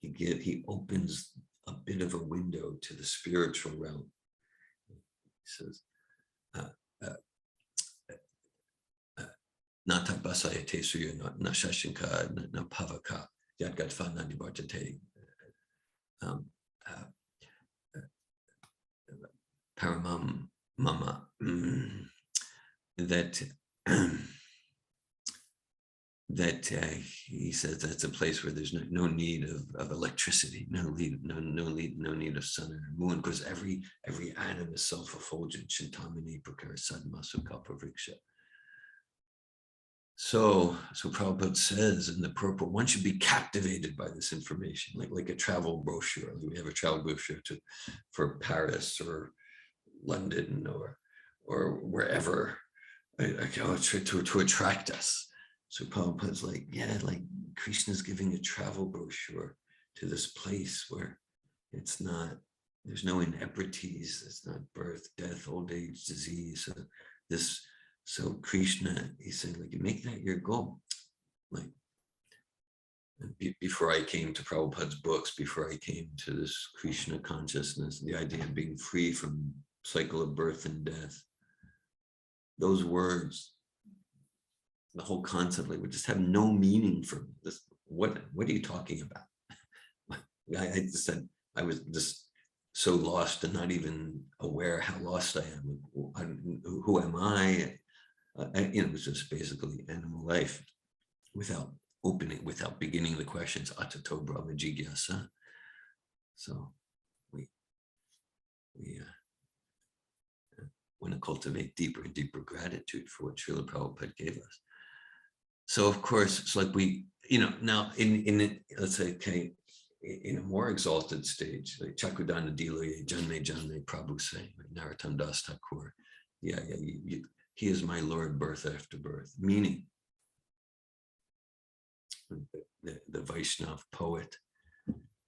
Speaker 2: he opens a bit of a window to the spiritual realm. He says, Nata basaya tesuya na shashinka na pavaka yadgatva nandi bhartate paramam mama, that he says that's a place where there's no need of electricity, no need of sun or moon, because every atom is self-effulgent. Chintamani prakara sadmasu kalpavriksha. So Prabhupada says in the purport, one should be captivated by this information, like a travel brochure. We have a travel brochure for Paris or London or wherever, to attract us. So Prabhupada's like, yeah, like Krishna's giving a travel brochure to this place where there's no inebrities, it's not birth, death, old age, disease. So Krishna, he said, like, make that your goal. Like, before I came to Prabhupada's books, before I came to this Krishna consciousness, the idea of being free from cycle of birth and death, those words, the whole concept, like, would just have no meaning for this. What are you talking about? I just said, I was just so lost and not even aware how lost I am. Who am I? It was just basically animal life without beginning the questions, atato brahma jigyasa. So we want to cultivate deeper and deeper gratitude for what Srila Prabhupada gave us. So of course, it's like we, now in let's say, okay, in a more exalted stage, like Chakudana Diloye, Janme Janme Prabhu saying, Narottam Das Thakur, he is my Lord birth after birth, meaning the Vaishnav poet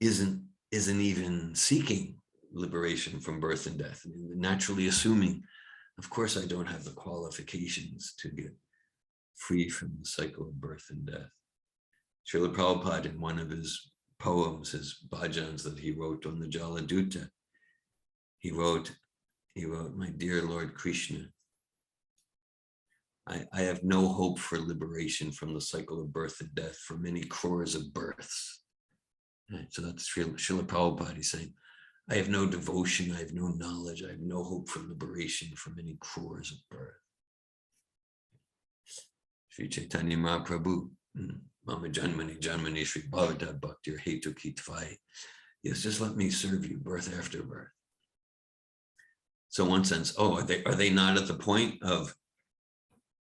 Speaker 2: isn't even seeking liberation from birth and death, naturally assuming, of course, I don't have the qualifications to get free from the cycle of birth and death. Srila Prabhupada, in one of his poems, his bhajans that he wrote on the Jaladuta, he wrote, my dear Lord Krishna, I have no hope for liberation from the cycle of birth and death for many crores of births. Right, so that's Srila Prabhupada. He's saying, I have no devotion, I have no knowledge, I have no hope for liberation from many crores of birth. Sri Chaitanya Mahaprabhu, Mama Janmani Janmani Sri Bhavata Bhaktir Hetu Kitvai. Yes, just let me serve you birth after birth. So in one sense, are they not at the point of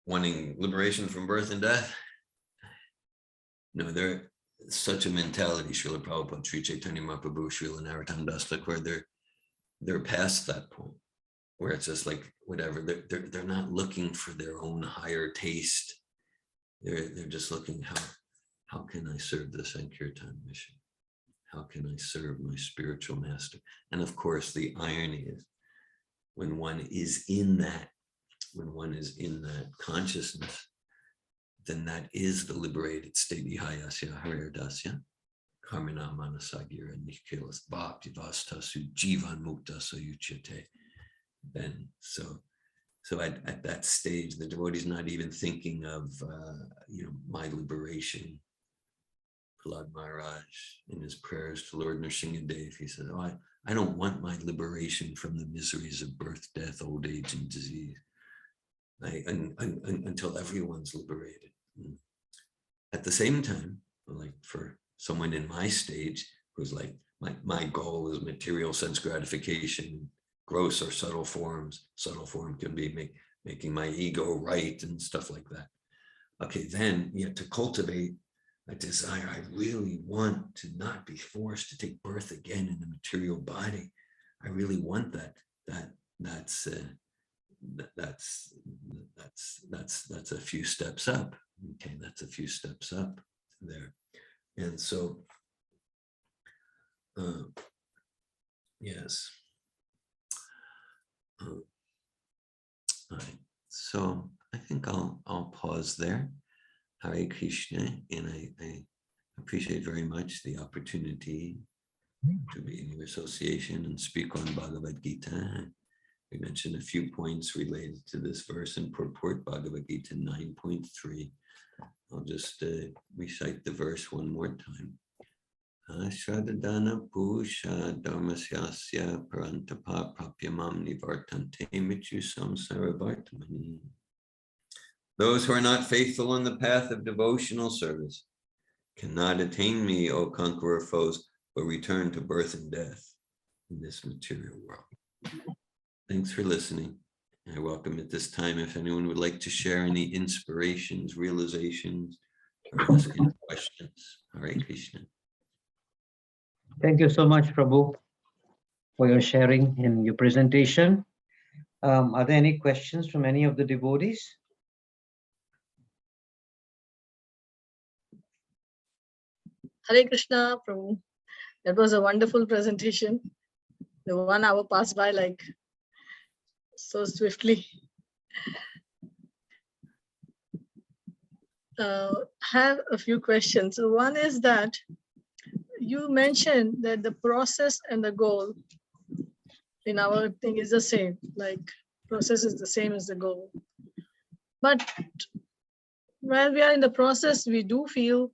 Speaker 2: wanting liberation from birth and death? No, they're such a mentality, Srila Prabhupada, Sri Chaitanya Mahaprabhu, Srila Narottam Das Thakur, they're past that point where it's just like whatever. They're not looking for their own higher taste. They're just looking, how can I serve the Sankirtan mission? How can I serve my spiritual master? And of course, the irony is when one is in that consciousness, then that is the liberated state. Ihayasya haridasya karmana manasagira nikhilas bhakti vastasu jivan mukta sayuchyate. Then so at that stage, the devotee is not even thinking of my liberation. Prahlad Maharaj, in his prayers to Lord Nrsimhadev, he said, I don't want my liberation from the miseries of birth, death, old age, and disease. Until everyone's liberated. At the same time, like for someone in my stage who's like, my goal is material sense gratification, gross or subtle forms. Subtle form can be making my ego right and stuff like that. Okay, then you have to cultivate a desire. I really want to not be forced to take birth again in the material body. I really want that. That's a few steps up. Okay, that's a few steps up there. And so, yes. All right. So I think I'll pause there. Hare Krishna, and I appreciate very much the opportunity to be in your association and speak on Bhagavad-Gita. We mentioned a few points related to this verse and purport, Bhagavad-Gita 9.3. I'll just recite the verse one more time. Ashradadana pusha dharmasyasya parantapa prapyamam nivartante mityu samsara vartamani. Those who are not faithful in the path of devotional service cannot attain me, O conqueror foes, but return to birth and death in this material world. Thanks for listening. I welcome at this time if anyone would like to share any inspirations, realizations, or ask any questions. Hare Krishna.
Speaker 1: Thank you so much, Prabhu, for your sharing and your presentation. Are there any questions from any of the devotees?
Speaker 3: Hare Krishna, Prabhu. That was a wonderful presentation. The 1 hour passed by like so swiftly. Have a few questions. So one is that you mentioned that the process and the goal in our thing is the same, like process is the same as the goal. But while we are in the process, we do feel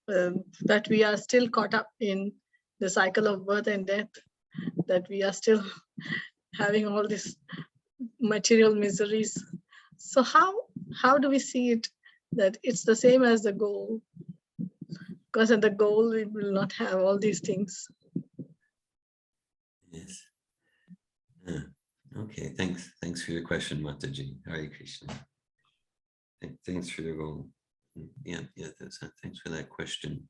Speaker 3: that we are still caught up in the cycle of birth and death, that we are still having all these material miseries. So how do we see it that it's the same as the goal? Because at the goal, we will not have all these things.
Speaker 2: Yes. Okay, thanks for your question, Mataji. Hare Krishna. Thanks for your goal. Yeah, thanks for that question.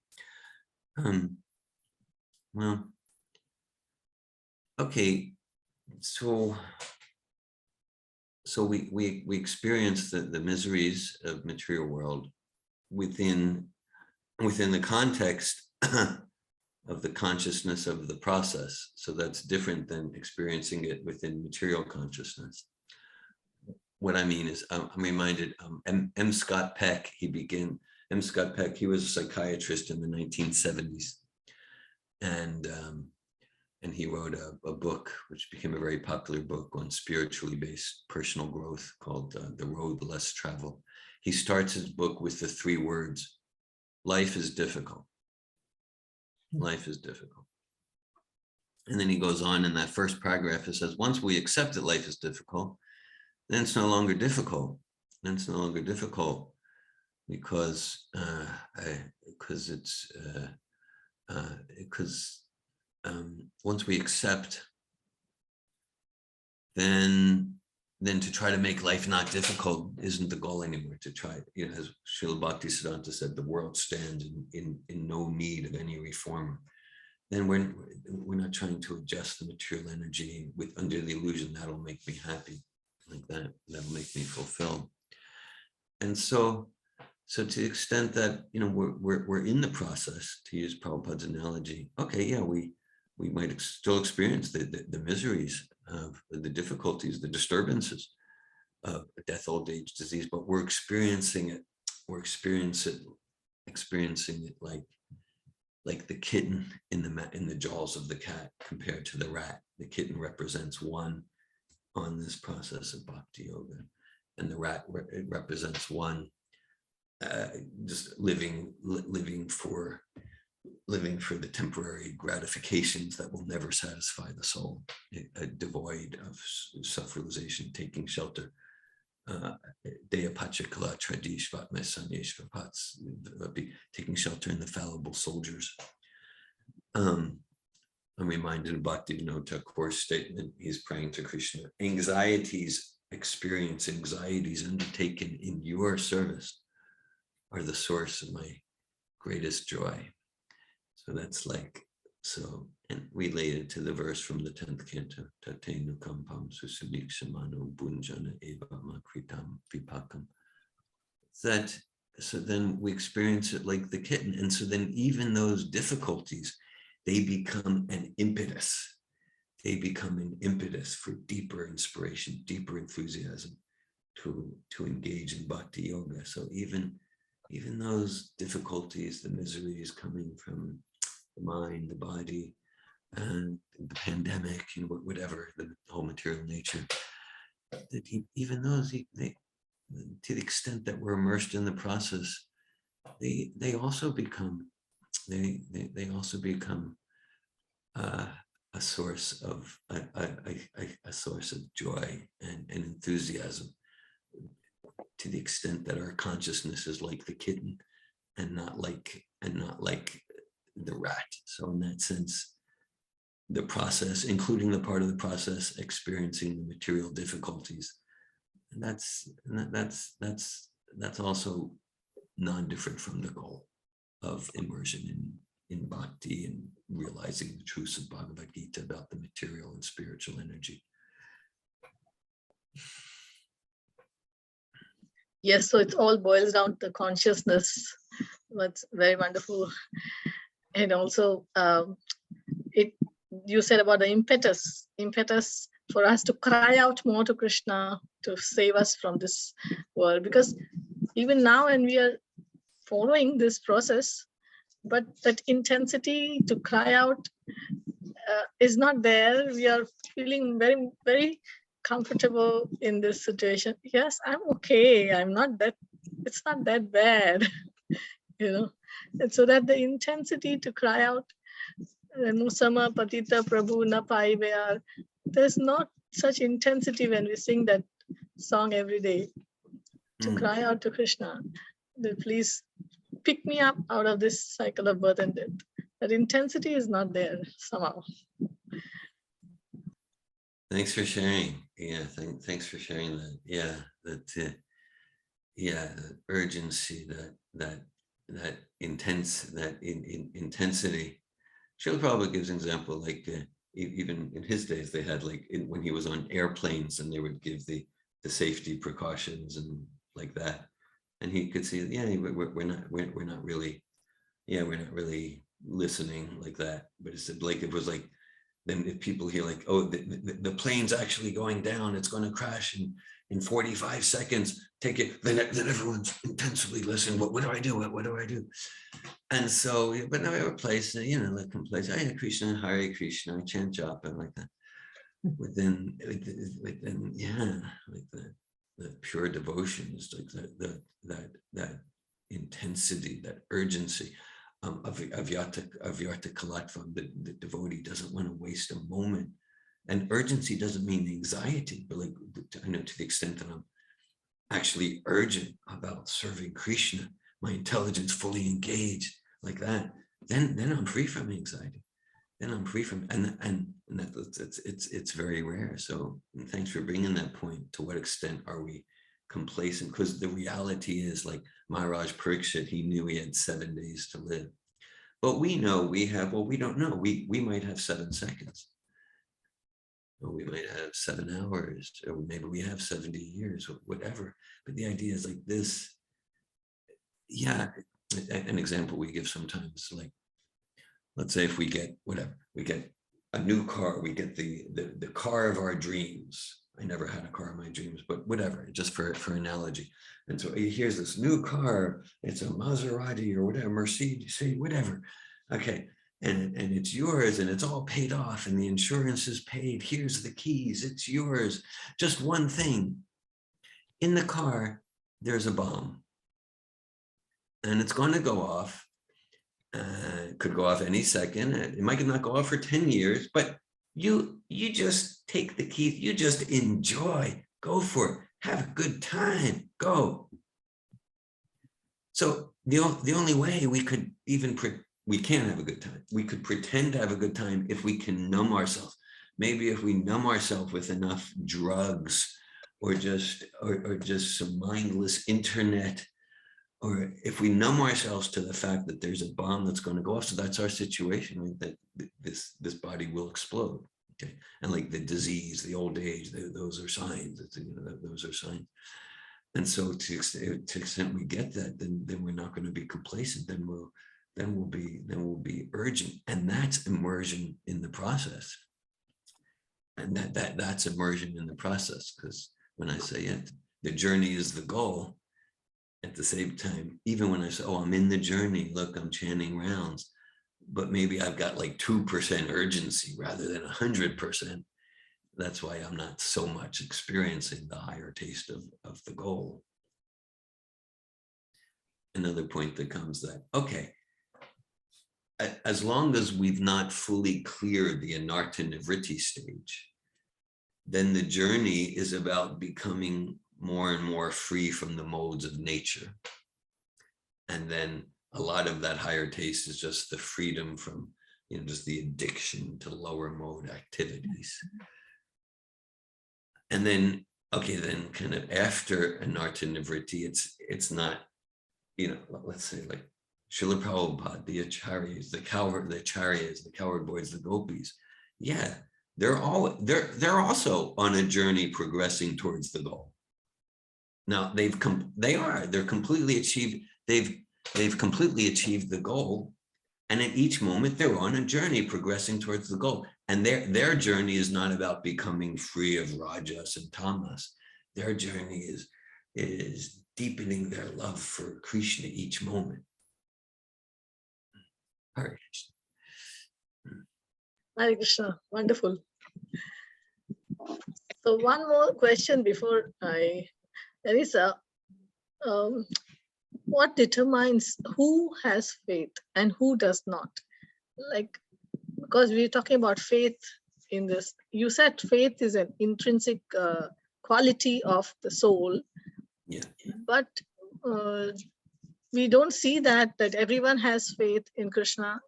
Speaker 2: Well, okay, so we experience the miseries of material world within the context of the consciousness of the process. So that's different than experiencing it within material consciousness. What I mean is, I'm reminded, M. Scott Peck, M. Scott Peck, he was a psychiatrist in the 1970s. And he wrote a book, which became a very popular book on spiritually based personal growth called The Road Less Traveled. He starts his book with the 3 words, life is difficult. Life is difficult. And then he goes on in that first paragraph, it says, once we accept that life is difficult, then it's no longer difficult. Then it's no longer difficult because once we accept, then to try to make life not difficult isn't the goal anymore. To try, as Srila Bhaktisiddhanta said, the world stands in no need of any reform. Then we're not trying to adjust the material energy under the illusion that'll make me happy, like that'll make me fulfilled. And so to the extent that we're in the process, to use Prabhupada's analogy, okay, yeah, we might still experience the miseries of the difficulties, the disturbances of death, old age, disease, but we're experiencing it. We're experiencing it like the kitten in the jaws of the cat compared to the rat. The kitten represents one on this process of bhakti yoga, and the rat represents one just living for the temporary gratifications that will never satisfy the soul, devoid of self-realization, taking shelter. Taking shelter in the fallible soldiers. I'm reminded of Bhaktivinoda Thakur's statement. He's praying to Krishna. Anxieties undertaken in your service are the source of my greatest joy. So that's and related to the verse from the 10th canto, Tatenu kampam susamiksamano bunjana eva makritam vipakam. So then we experience it like the kitten. And so then even those difficulties, they become an impetus. They become an impetus for deeper inspiration, deeper enthusiasm to engage in bhakti yoga. So even even those difficulties, the miseries coming from the mind, the body, and the pandemic, whatever, the whole material nature, that even those, they, to the extent that we're immersed in the process, they also become a source of a source of joy and enthusiasm, to the extent that our consciousness is like the kitten and not like the rat. So in that sense, the process, including the part of the process experiencing the material difficulties, that's also non-different from the goal of immersion in bhakti and realizing the truths of Bhagavad-Gita about the material and spiritual energy.
Speaker 3: Yes, so it all boils down to consciousness. That's very wonderful. And also, you said about the impetus for us to cry out more to Krishna to save us from this world. Because even now, when we are following this process, but that intensity to cry out is not there. We are feeling very, very comfortable in this situation. Yes, I'm okay. I'm not that, it's not that bad, And so that the intensity to cry out, Nusama Patita Prabhu Na Paivayar, there's not such intensity when we sing that song every day to cry out to Krishna, that please pick me up out of this cycle of birth and death. That intensity is not there somehow.
Speaker 2: Thanks for sharing. Yeah, thanks for sharing that. Yeah, that urgency, that intensity. Srila Prabhupada gives an example, like even in his days, they had when he was on airplanes, and they would give the safety precautions and like that, and he could see, we're not really listening like that. But it said, it was like, then if people hear the plane's actually going down, it's going to crash in 45 seconds, take it, then everyone's intensively listening. What do I do? What do I do? And so, but now every place, place, Hare Krishna, Hare Krishna, chant japa and like that. Within the pure devotion is like that intensity, that urgency. Avyarta kalatva, the devotee doesn't want to waste a moment. And urgency doesn't mean anxiety, but to the extent that I'm actually urgent about serving Krishna, my intelligence fully engaged like that, then I'm free from anxiety. Then I'm free from, and it's very rare. So thanks for bringing that point. To what extent are we complacent? Because the reality is, like Maharaj Parikshit, he knew he had 7 days to live. But we know we don't know. We might have 7 seconds. Or we might have 7 hours, or maybe we have 70 years, or whatever. But the idea is like this. Yeah, an example we give sometimes, like, let's say if we get a new car, we get the car of our dreams. I never had a car of my dreams, but whatever, just for analogy. And so here's this new car, it's a Maserati or whatever, Mercedes, whatever. Okay, and it's yours, and it's all paid off, and the insurance is paid. Here's the keys, it's yours. Just one thing. In the car, there's a bomb. And it's going to go off. It could go off any second. It might not go off for 10 years, but you just take the keys, you just enjoy, go for it, have a good time, go. So the only way we could we can have a good time. We could pretend to have a good time if we can numb ourselves. Maybe if we numb ourselves with enough drugs, or just some mindless internet, or if we numb ourselves to the fact that there's a bomb that's going to go off. So that's our situation, right? That this body will explode. Okay, and like the disease, the old age, those are signs. Those are signs. And so to the extent we get that, then we're not going to be complacent. Then we'll be urgent, and that's immersion in the process. And that's immersion in the process, because when I say it, the journey is the goal. at the same time, even when I say, oh, I'm in the journey, look, I'm chanting rounds, but maybe I've got like 2% urgency rather than 100%. That's why I'm not so much experiencing the higher taste of the goal. Another point that comes that, okay, as long as we've not fully cleared the anartha nivritti stage, then the journey is about becoming more and more free from the modes of nature. And then a lot of that higher taste is just the freedom from, just the addiction to lower mode activities. And then, okay, then kind of after anartha nivritti, it's not, let's say like Srila Prabhupada, the acharyas, the acharyas, the coward boys, the gopis. Yeah, they're also on a journey progressing towards the goal. Now they've completely achieved, they've completely achieved the goal. And at each moment they're on a journey progressing towards the goal. And their journey is not about becoming free of rajas and tamas. Their journey is deepening their love for Krishna each moment. Hare Krishna.
Speaker 3: Hare Krishna, wonderful. So one more question before there is what determines who has faith and who does not? Like, because we're talking about faith in this, you said faith is an intrinsic quality of the soul.
Speaker 2: Yeah.
Speaker 3: But we don't see that everyone has faith in Krishna.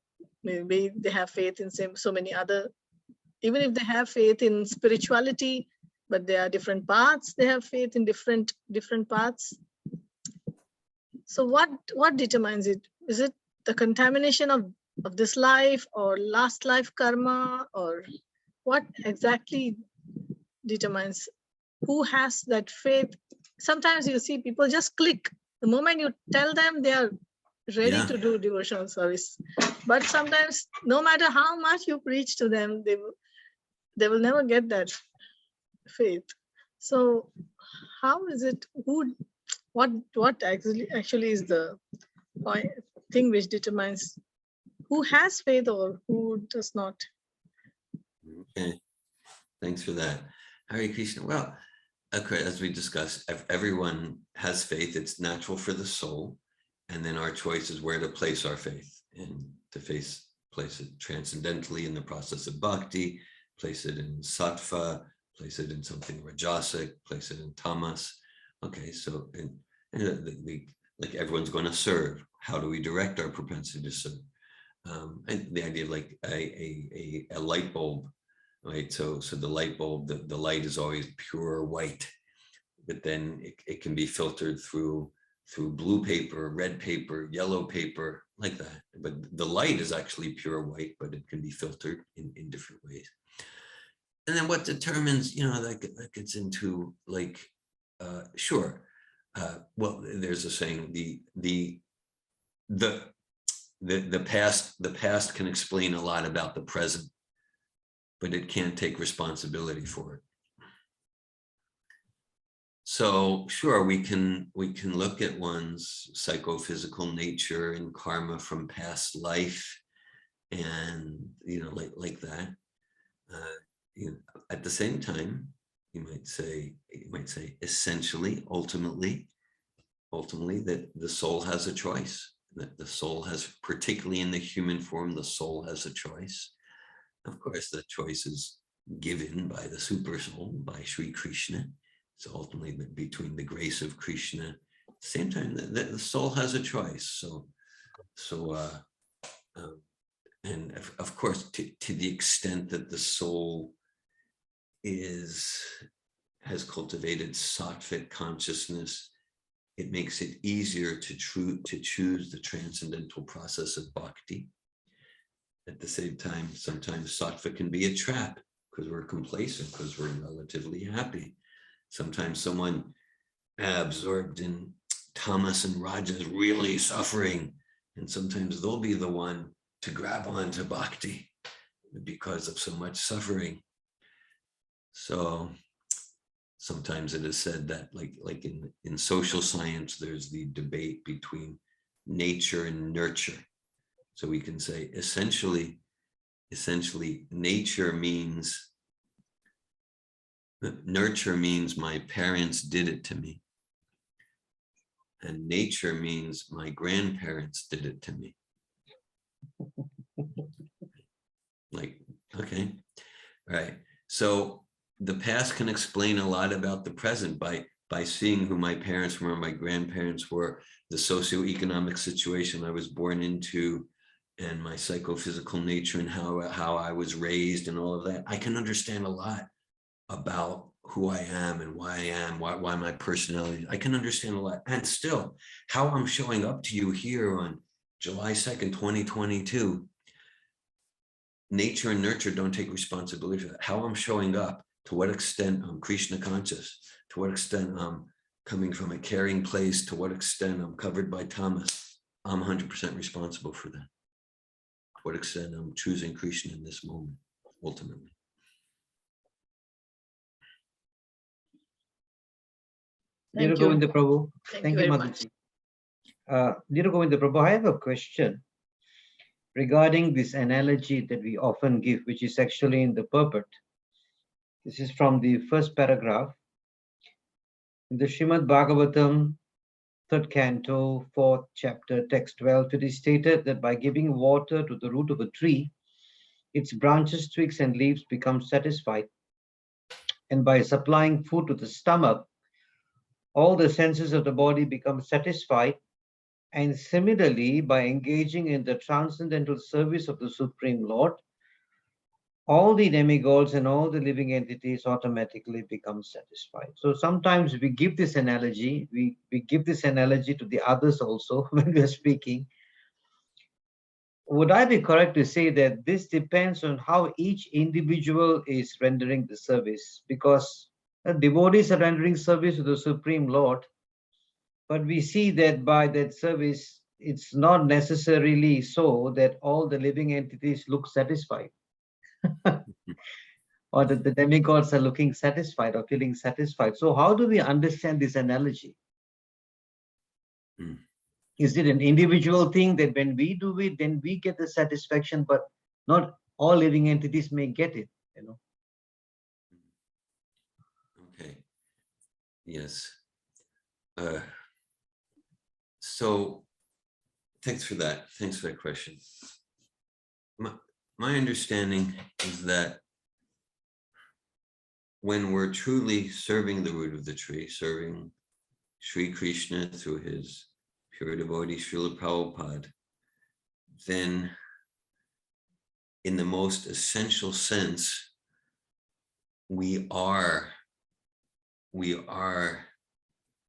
Speaker 3: Maybe they have faith in so many other, even if they have faith in spirituality, but there are different paths. They have faith in different paths. So what determines it? Is it the contamination of this life or last life karma, or what exactly determines who has that faith? Sometimes you see people just click. The moment you tell them, they are ready to do devotional service. But sometimes, no matter how much you preach to them, they will never get that faith. So how is it, what actually is the thing which determines who has faith or who does not?
Speaker 2: Okay, thanks for that. Hare Krishna. Well, okay, as we discussed, everyone has faith. It's natural for the soul. And then our choice is where to place our faith, and to place it transcendently in the process of bhakti, place it in sattva, place it in something rajasic, place it in tamas. Okay, so like everyone's going to serve. How do we direct our propensity to serve? And the idea of like a light bulb, right? So the light bulb, the light is always pure white, but then it can be filtered through blue paper, red paper, yellow paper, like that. But the light is actually pure white, but it can be filtered in different ways. And then what determines, that gets into like, sure. Well, there's a saying, the past can explain a lot about the present, but it can't take responsibility for it. So sure, we can look at one's psychophysical nature and karma from past life, and like that. At the same time, you might say essentially, ultimately that the soul has a choice. That the soul has, particularly in the human form, the soul has a choice. Of course, the choice is given by the super soul, by Sri Krishna. So ultimately, between the grace of Krishna, at the same time, the soul has a choice. And of course, to the extent that the soul has cultivated sattvic consciousness, it makes it easier to choose the transcendental process of bhakti. At the same time, sometimes sattva can be a trap because we're complacent, because we're relatively happy. Sometimes someone absorbed in tamas and rajas is really suffering, and sometimes they'll be the one to grab onto bhakti because of so much suffering. So sometimes it is said that like in social science, there's the debate between nature and nurture. So we can say essentially nature means, nurture means my parents did it to me. And nature means my grandparents did it to me. Like, okay, right. So the past can explain a lot about the present by seeing who my parents were, my grandparents were, the socioeconomic situation I was born into, and my psychophysical nature and how I was raised and all of that. I can understand a lot about who I am and why I am, why my personality, I can understand a lot. And still, how I'm showing up to you here on July 2nd, 2022, nature and nurture don't take responsibility for that. How I'm showing up, to what extent I'm Krishna conscious, to what extent I'm coming from a caring place, to what extent I'm covered by tamas, I'm 100% responsible for that. To what extent I'm choosing Krishna in this moment, ultimately.
Speaker 1: Dhira
Speaker 3: Thank you.
Speaker 1: Govinda Prabhu.
Speaker 3: Thank you very much.
Speaker 1: Mataji. Dhira Govinda Prabhu, I have a question regarding this analogy that we often give, which is actually in the purport. This is from the first paragraph. In the Srimad Bhagavatam, 3rd canto, 4th chapter, text 12, it is stated that by giving water to the root of a tree, its branches, twigs, and leaves become satisfied. And by supplying food to the stomach, all the senses of the body become satisfied. And similarly, by engaging in the transcendental service of the Supreme Lord, all the demigods and all the living entities automatically become satisfied. So sometimes we give this analogy, we give this analogy to the others also when we are speaking. Would I be correct to say that this depends on how each individual is rendering the service? Because the devotees are rendering service to the Supreme Lord, but we see that by that service, it's not necessarily so that all the living entities look satisfied. Or that the demigods are looking satisfied or feeling satisfied. So how do we understand this analogy? Is it an individual thing that when we do it, then we get the satisfaction, but not all living entities may get it, you know?
Speaker 2: Okay. Yes. So thanks for that. Thanks for that question. My understanding is that when we're truly serving the root of the tree, serving Sri Krishna through his pure devotee Srila Prabhupada, then in the most essential sense, we are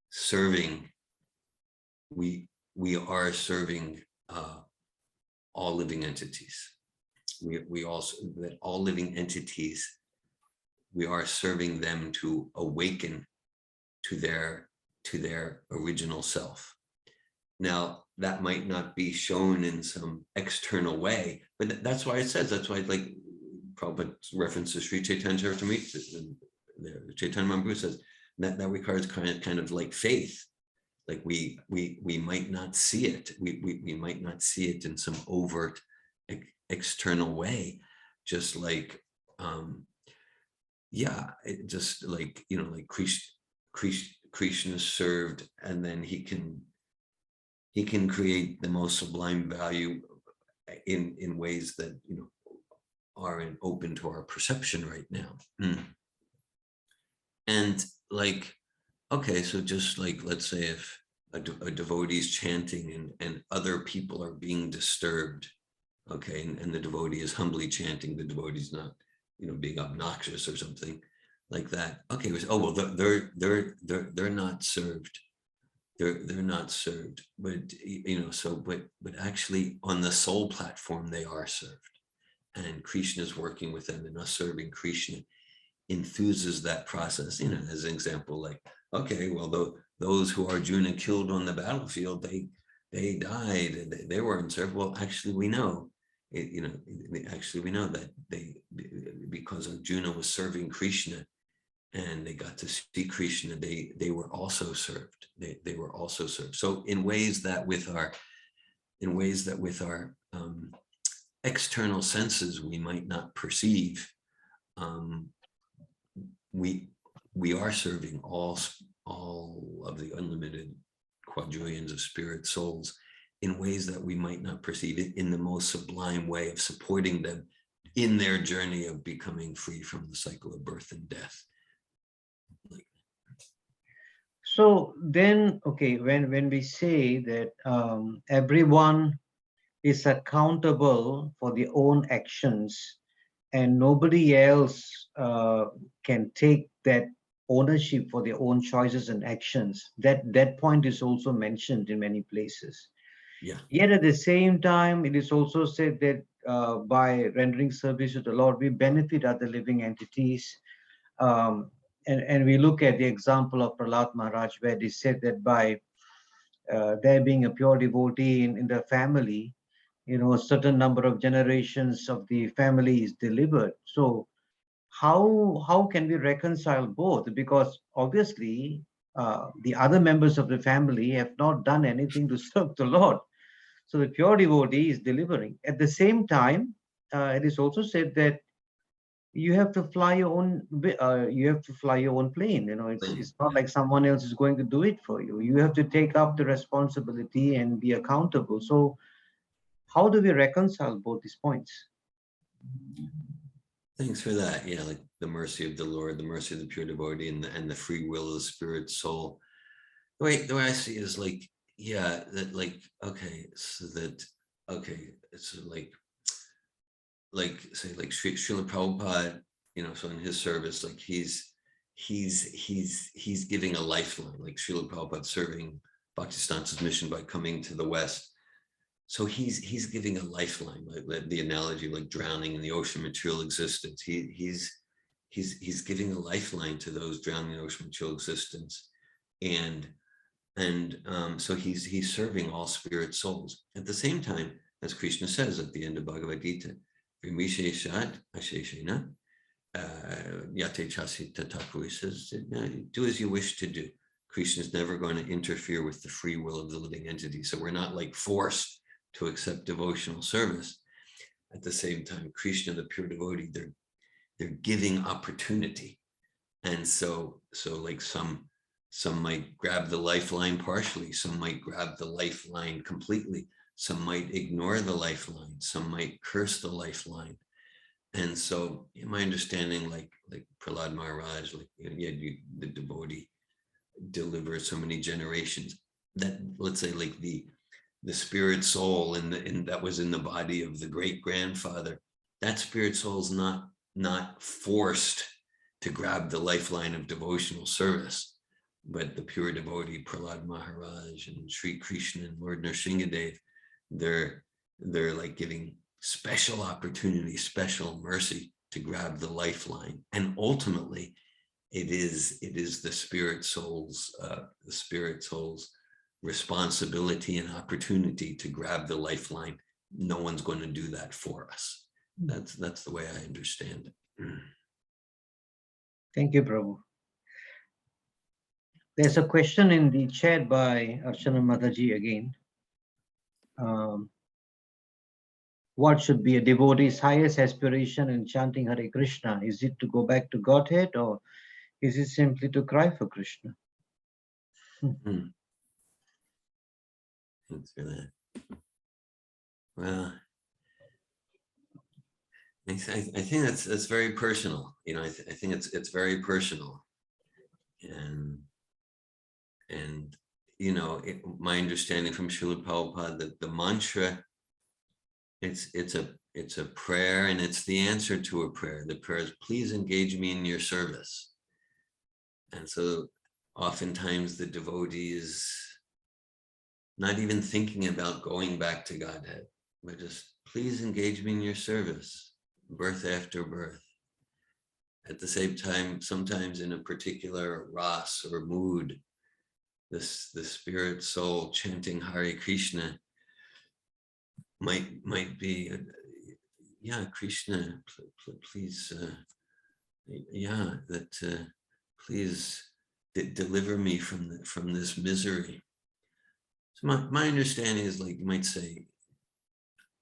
Speaker 2: serving, we are serving all living entities. We also, that all living entities, we are serving them to awaken to their original self. Now, that might not be shown in some external way, but that's why it says, that's why, like Prabhupada's reference to Sri Chaitanya Charitamrita, Chaitanya Mahaprabhu says that requires kind of like faith. Like we might not see it. We might not see it in some overt external way, just like yeah, it just like, you know, like Krishna served, and then he can create the most sublime value in ways that, you know, aren't open to our perception right now. And like, okay, so just like, let's say if a devotee is chanting and other people are being disturbed, okay, and the devotee is humbly chanting, the devotee is not, you know, being obnoxious or something like that. Okay, oh well, they're not served. They're not served, but you know, so but actually on the soul platform they are served, and Krishna is working with them, and us serving Krishna enthuses that process. You know, as an example, like, okay, well, those who Arjuna killed on the battlefield, they died, they weren't served. Well, actually, we know. You know, actually, we know that because Arjuna was serving Krishna and they got to see Krishna, they were also served. They were also served. So in ways that with our external senses we might not perceive, we are serving all of the unlimited quadrillions of spirit souls in ways that we might not perceive it, in the most sublime way of supporting them in their journey of becoming free from the cycle of birth and death.
Speaker 1: So then, okay, when we say that everyone is accountable for their own actions and nobody else can take that ownership for their own choices and actions, that point is also mentioned in many places.
Speaker 2: Yeah.
Speaker 1: Yet at the same time, it is also said that by rendering service to the Lord, we benefit other living entities. And we look at the example of Prahlad Maharaj, where they said that by there being a pure devotee in the family, a certain number of generations of the family is delivered. So how can we reconcile both? Because obviously the other members of the family have not done anything to serve the Lord. So the pure devotee is delivering. At the same time, it is also said that you have to fly your own plane. It's not like someone else is going to do it for you. You have to take up the responsibility and be accountable. So how do we reconcile both these points?
Speaker 2: Thanks for that. Yeah, like the mercy of the Lord, the mercy of the pure devotee, and the free will of the spirit soul. The way I see it is like, yeah, that like, okay, so that, okay, it's like say like Srila Prabhupada, so in his service, like he's giving a lifeline, like Srila Prabhupada serving Bhaktisiddhanta's mission by coming to the West. So he's giving a lifeline, like the analogy, like drowning in the ocean, material existence. He's giving a lifeline to those drowning in the ocean, material existence, and so he's serving all spirit souls. At the same time, as Krishna says at the end of Bhagavad-Gita, Yate Chasi Tatapu, he says, do as you wish to do. Krishna is never going to interfere with the free will of the living entity. So we're not like forced to accept devotional service. At the same time, Krishna, the pure devotee, they're giving opportunity. And so like some might grab the lifeline partially, some might grab the lifeline completely, some might ignore the lifeline, some might curse the lifeline. And so in my understanding, like Prahlad Maharaj, like the devotee delivers so many generations, that let's say like the spirit soul that was in the body of the great grandfather, that spirit soul is not forced to grab the lifeline of devotional service, but the pure devotee Prahlad Maharaj and Sri Krishna and Lord Nrsingadev, they're like giving special opportunity, special mercy to grab the lifeline. And ultimately it is the spirit soul's responsibility and opportunity to grab the lifeline. No one's going to do that for us. That's the way I understand it.
Speaker 1: Thank you, Prabhu. There's a question in the chat by Archana Mataji again. What should be a devotee's highest aspiration in chanting Hare Krishna? Is it to go back to Godhead, or is it simply to cry for Krishna?
Speaker 2: Thanks for that. Well, I think that's very personal. I think it's very personal, and my understanding from Srila Prabhupada that the mantra, it's a prayer, and it's the answer to a prayer. The prayer is, please engage me in your service. And so oftentimes the devotee is not even thinking about going back to Godhead, but just, please engage me in your service, birth after birth. At the same time, sometimes in a particular ras or mood, the spirit soul chanting Hare Krishna might be, Krishna, please, please deliver me from this misery. So my understanding is, like you might say,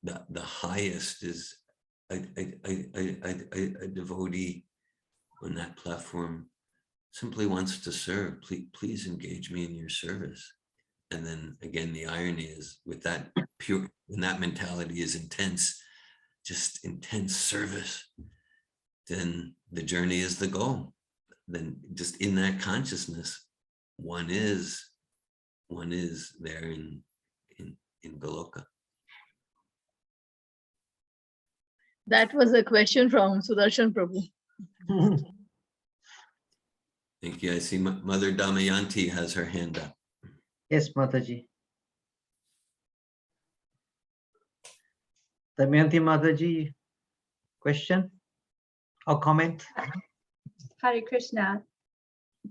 Speaker 2: that the highest is a devotee on that platform simply wants to serve. Please engage me in your service. And then again, the irony is, with that pure, when that mentality is intense, just intense service, then the journey is the goal. Then just in that consciousness, one is there in Goloka.
Speaker 3: That was a question from Sudarshan Prabhu.
Speaker 2: Thank you. I see Mother Damayanti has her hand up.
Speaker 1: Yes, Mataji. Damayanti Mataji, question or comment?
Speaker 6: Hare Krishna.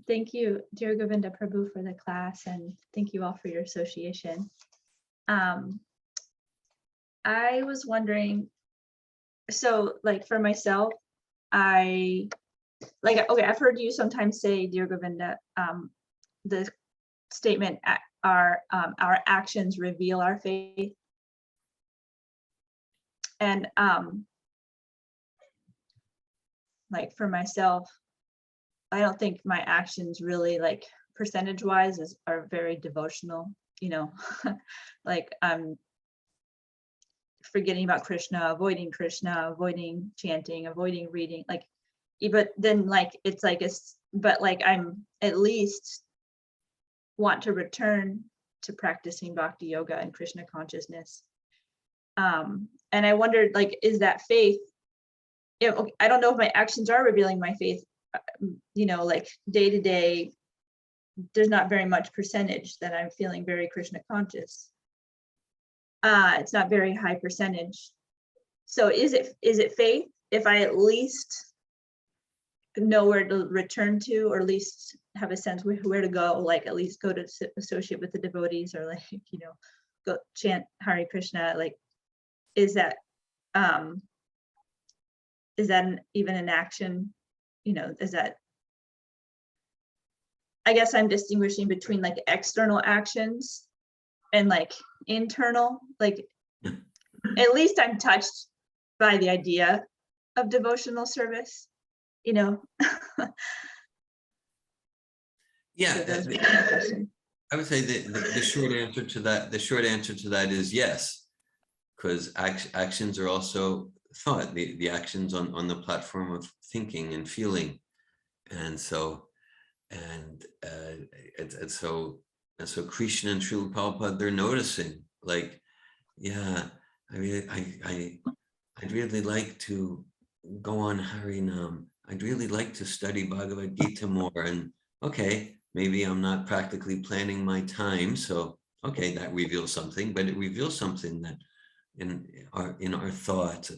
Speaker 6: Thank you, dear Govinda Prabhu, for the class, and thank you all for your association. I was wondering, so like for myself, I've heard you sometimes say, dear Govinda, the statement, our actions reveal our faith. And like for myself, I don't think my actions really, like percentage-wise, are very devotional, you know, like I'm forgetting about Krishna, avoiding chanting, avoiding reading, like, but then like, it's like, but like I'm at least want to return to practicing bhakti yoga and Krishna consciousness. And I wondered, like, is that faith? I don't know if my actions are revealing my faith, you know, like day to day, there's not very much percentage that I'm feeling very Krishna conscious. It's not very high percentage. So is it faith if I at least know where to return to, or at least have a sense where to go, like at least go to associate with the devotees, or like, you know, go chant Hare Krishna, like, is that even an action, you know, is that, I guess I'm distinguishing between like external actions and like internal, like at least I'm touched by the idea of devotional service, you know.
Speaker 2: Yeah,
Speaker 6: So those would be my questions.
Speaker 2: I would say the short answer to that is yes, because actions are also thought, the actions on the platform of thinking and feeling, and so Krishna and Srila Prabhupada, they're noticing, like, yeah, I'd really like to go on Harinam. I'd really like to study Bhagavad-Gita more, and okay, maybe I'm not practically planning my time, so okay, that reveals something, but it reveals something that in our thoughts,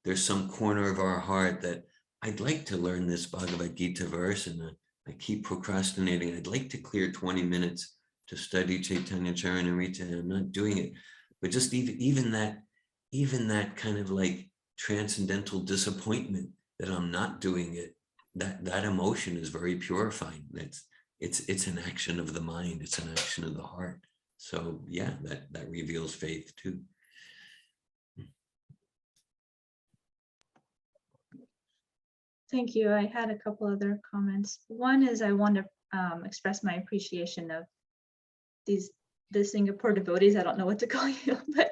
Speaker 2: there's some corner of our heart that I'd like to learn this Bhagavad-Gita verse, and I keep procrastinating. I'd like to clear 20 minutes to study Chaitanya Charitamrita, and I'm not doing it. But just even that kind of like transcendental disappointment that I'm not doing it, that emotion is very purifying. It's an action of the mind. It's an action of the heart. So yeah, that reveals faith too.
Speaker 6: Thank you. I had a couple other comments. One is I want to express my appreciation of the Singapore devotees. I don't know what to call you, but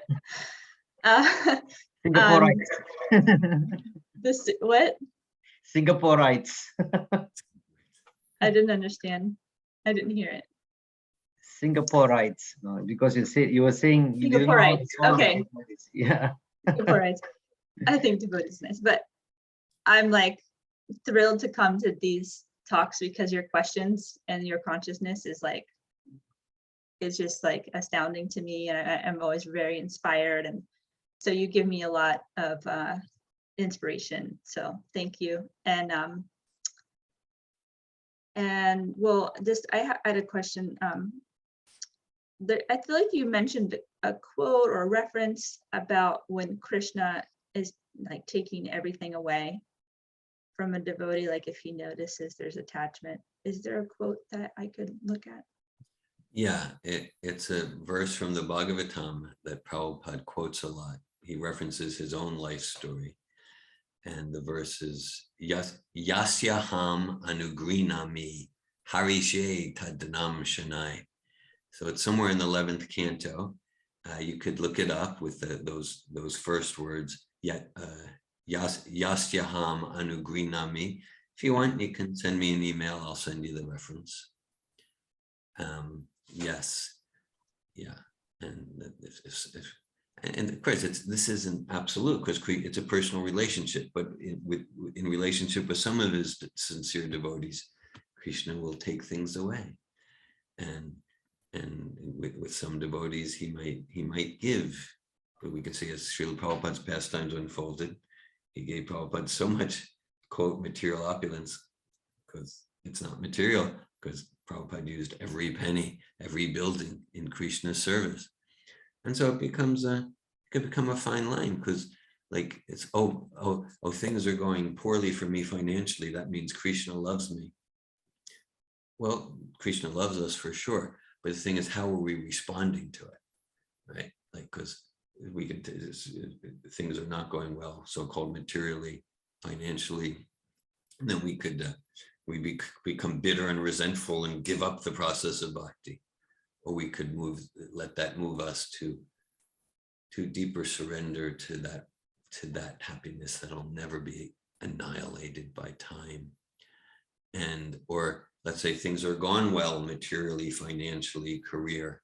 Speaker 1: Singaporites.
Speaker 6: this what?
Speaker 1: Singaporites.
Speaker 6: I didn't understand. I didn't hear it.
Speaker 1: Singaporites. No, because you were saying you didn't know how to
Speaker 6: Singaporites.
Speaker 1: call
Speaker 6: Okay.
Speaker 1: it. Yeah.
Speaker 6: Singaporites. I think devotees is nice, but I'm like thrilled to come to these talks because your questions and your consciousness is like, it's just like astounding to me, and I'm always very inspired, and so you give me a lot of inspiration, so thank you. And well, I had a question. I feel like you mentioned a quote or a reference about when Krishna is like taking everything away from a devotee, like if he notices there's attachment. Is there a quote that I could look at?
Speaker 2: Yeah, it's a verse from the Bhagavatam that Prabhupada quotes a lot. He references his own life story. And the verse is, Yasyaham anugrinami harishe tadnam shanai. So it's somewhere in the 11th canto. You could look it up with those first words, Yasyaham anugrinami. If you want, you can send me an email. I'll send you the reference. Yes, yeah, and and of course this isn't absolute because it's a personal relationship, but in relationship with some of his sincere devotees, Krishna will take things away, and with some devotees he might give. But we can see as Srila Prabhupada's pastimes unfolded, he gave Prabhupada so much quote material opulence because it's not material, because Prabhupada used every penny, every building in Krishna's service. And so it could become a fine line, because like it's, oh, things are going poorly for me financially. That means Krishna loves me. Well, Krishna loves us for sure. But the thing is, how are we responding to it? Right? Like, because things are not going well, so-called materially, financially, and then we could, become bitter and resentful and give up the process of bhakti, or we could let that move us to deeper surrender to that happiness that'll never be annihilated by time. And or let's say things are gone well materially, financially, career,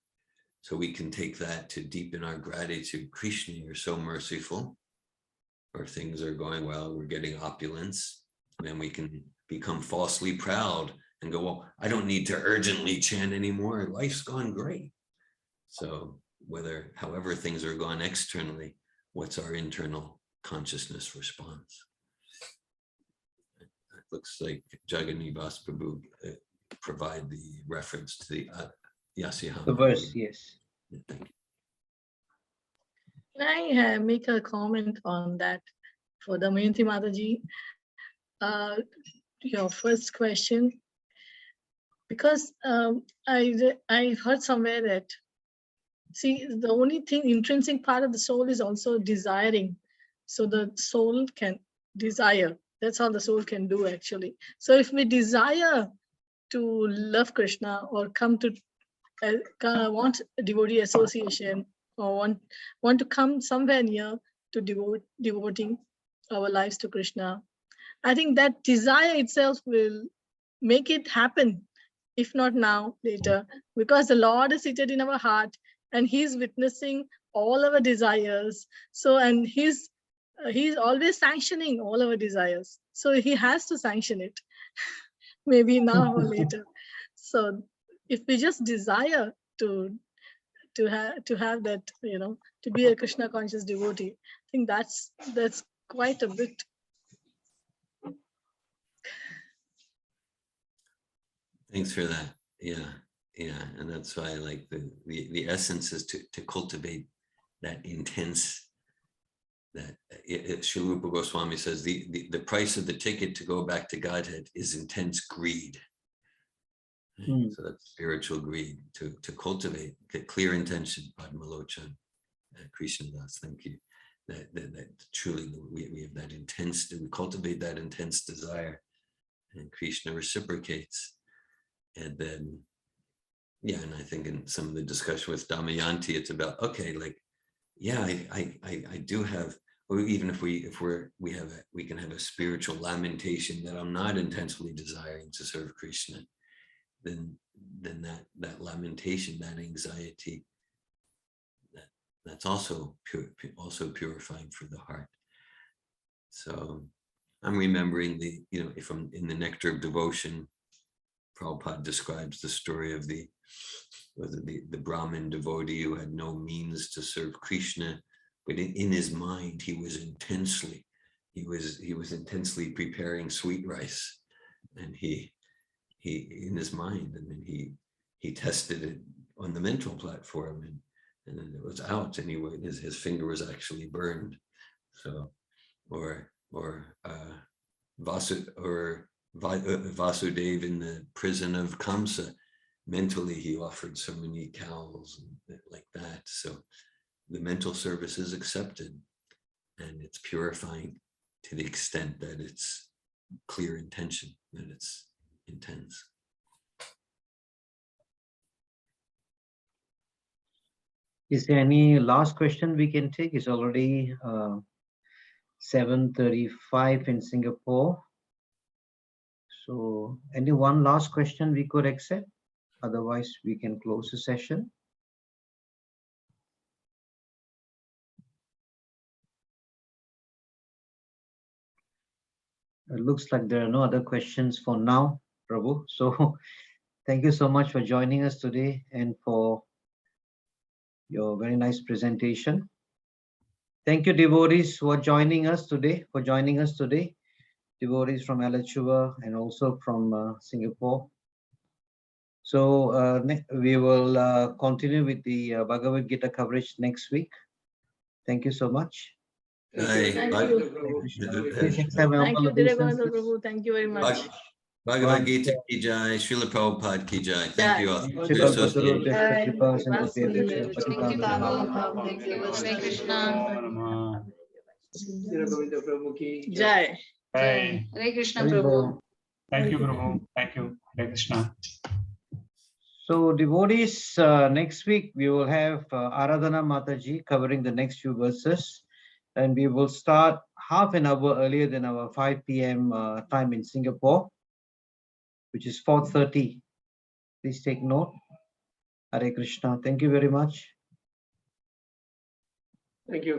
Speaker 2: so we can take that to deepen our gratitude. Krishna, you're so merciful. Or things are going well, we're getting opulence, and then we can become falsely proud and go, well, I don't need to urgently chant anymore. Life's gone great. So however things are gone externally, what's our internal consciousness response? It looks like Jagannath Prabhu provide the reference to the Yasyaham.
Speaker 1: The verse, yes.
Speaker 2: Thank you.
Speaker 3: Can I make a comment on that for Damayanti Mataji? Your first question, because I heard somewhere that, see, the only thing, intrinsic part of the soul is also desiring. So the soul can desire. That's all the soul can do, actually. So if we desire to love Krishna or come to want devotee association, or want to come somewhere near to devoting our lives to Krishna, I think that desire itself will make it happen, if not now, later, because the Lord is seated in our heart and he's witnessing all our desires. So, and he's always sanctioning all our desires. So he has to sanction it, maybe now or later. So if we just desire to have that, to be a Krishna conscious devotee, I think that's quite a bit.
Speaker 2: Thanks for that. Yeah, and that's why, like, the essence is to cultivate that intense. That Srila Rupa Goswami says the price of the ticket to go back to Godhead is intense greed. Right? So that's spiritual greed, to cultivate the clear intention. Padmalochan, Krishna Das, thank you. That truly we have that intense. We cultivate that intense desire, and Krishna reciprocates. And then, yeah, and I think in some of the discussion with Damayanti, it's about, okay, like, yeah, I do have, or even if we can have a spiritual lamentation that I'm not intensely desiring to serve Krishna, then that lamentation, that anxiety, that's also purifying for the heart. So I'm remembering if I'm in the Nectar of Devotion, Prabhupada describes the story of the Brahmin devotee who had no means to serve Krishna, but in his mind he was intensely preparing sweet rice, and he in his mind, and then he tested it on the mental platform, and then it was out, and his finger was actually burned. So, or Vasudeva in the prison of Kamsa. Mentally, he offered so many cows and like that. So the mental service is accepted, and it's purifying to the extent that it's clear intention, that it's intense.
Speaker 1: Is there any last question we can take? It's already 7:35 in Singapore. So any one last question we could accept? Otherwise, we can close the session. It looks like there are no other questions for now, Prabhu. So thank you so much for joining us today and for your very nice presentation. Thank you, devotees, for joining us today. Devotees from Alachua and also from Singapore. So we will continue with the Bhagavad-Gita coverage next week. Thank you so much.
Speaker 2: Hey,
Speaker 3: Thank
Speaker 2: Bhag-
Speaker 3: you.
Speaker 1: Please accept our
Speaker 3: Thank you,
Speaker 1: obeisances.
Speaker 3: Dhira Govinda Prabhu. Thank you very much.
Speaker 2: Bhagavad-Gita ki jai, Srila Prabhupada ki jai. Thank you all for your
Speaker 1: Hare
Speaker 2: association.
Speaker 3: Krishna.
Speaker 4: Dhira Govinda Prabhu ki
Speaker 3: Jai.
Speaker 7: Hey,
Speaker 5: Hare Krishna Prabhu.
Speaker 7: thank you, Prabhu. Thank you. Hare Krishna.
Speaker 1: So devotees, next week we will have Aradhana Mataji covering the next few verses, and we will start half an hour earlier than our 5 p.m. Time in Singapore, which is 4:30. Please take note. Hare Krishna. Thank you very much.
Speaker 4: Thank you.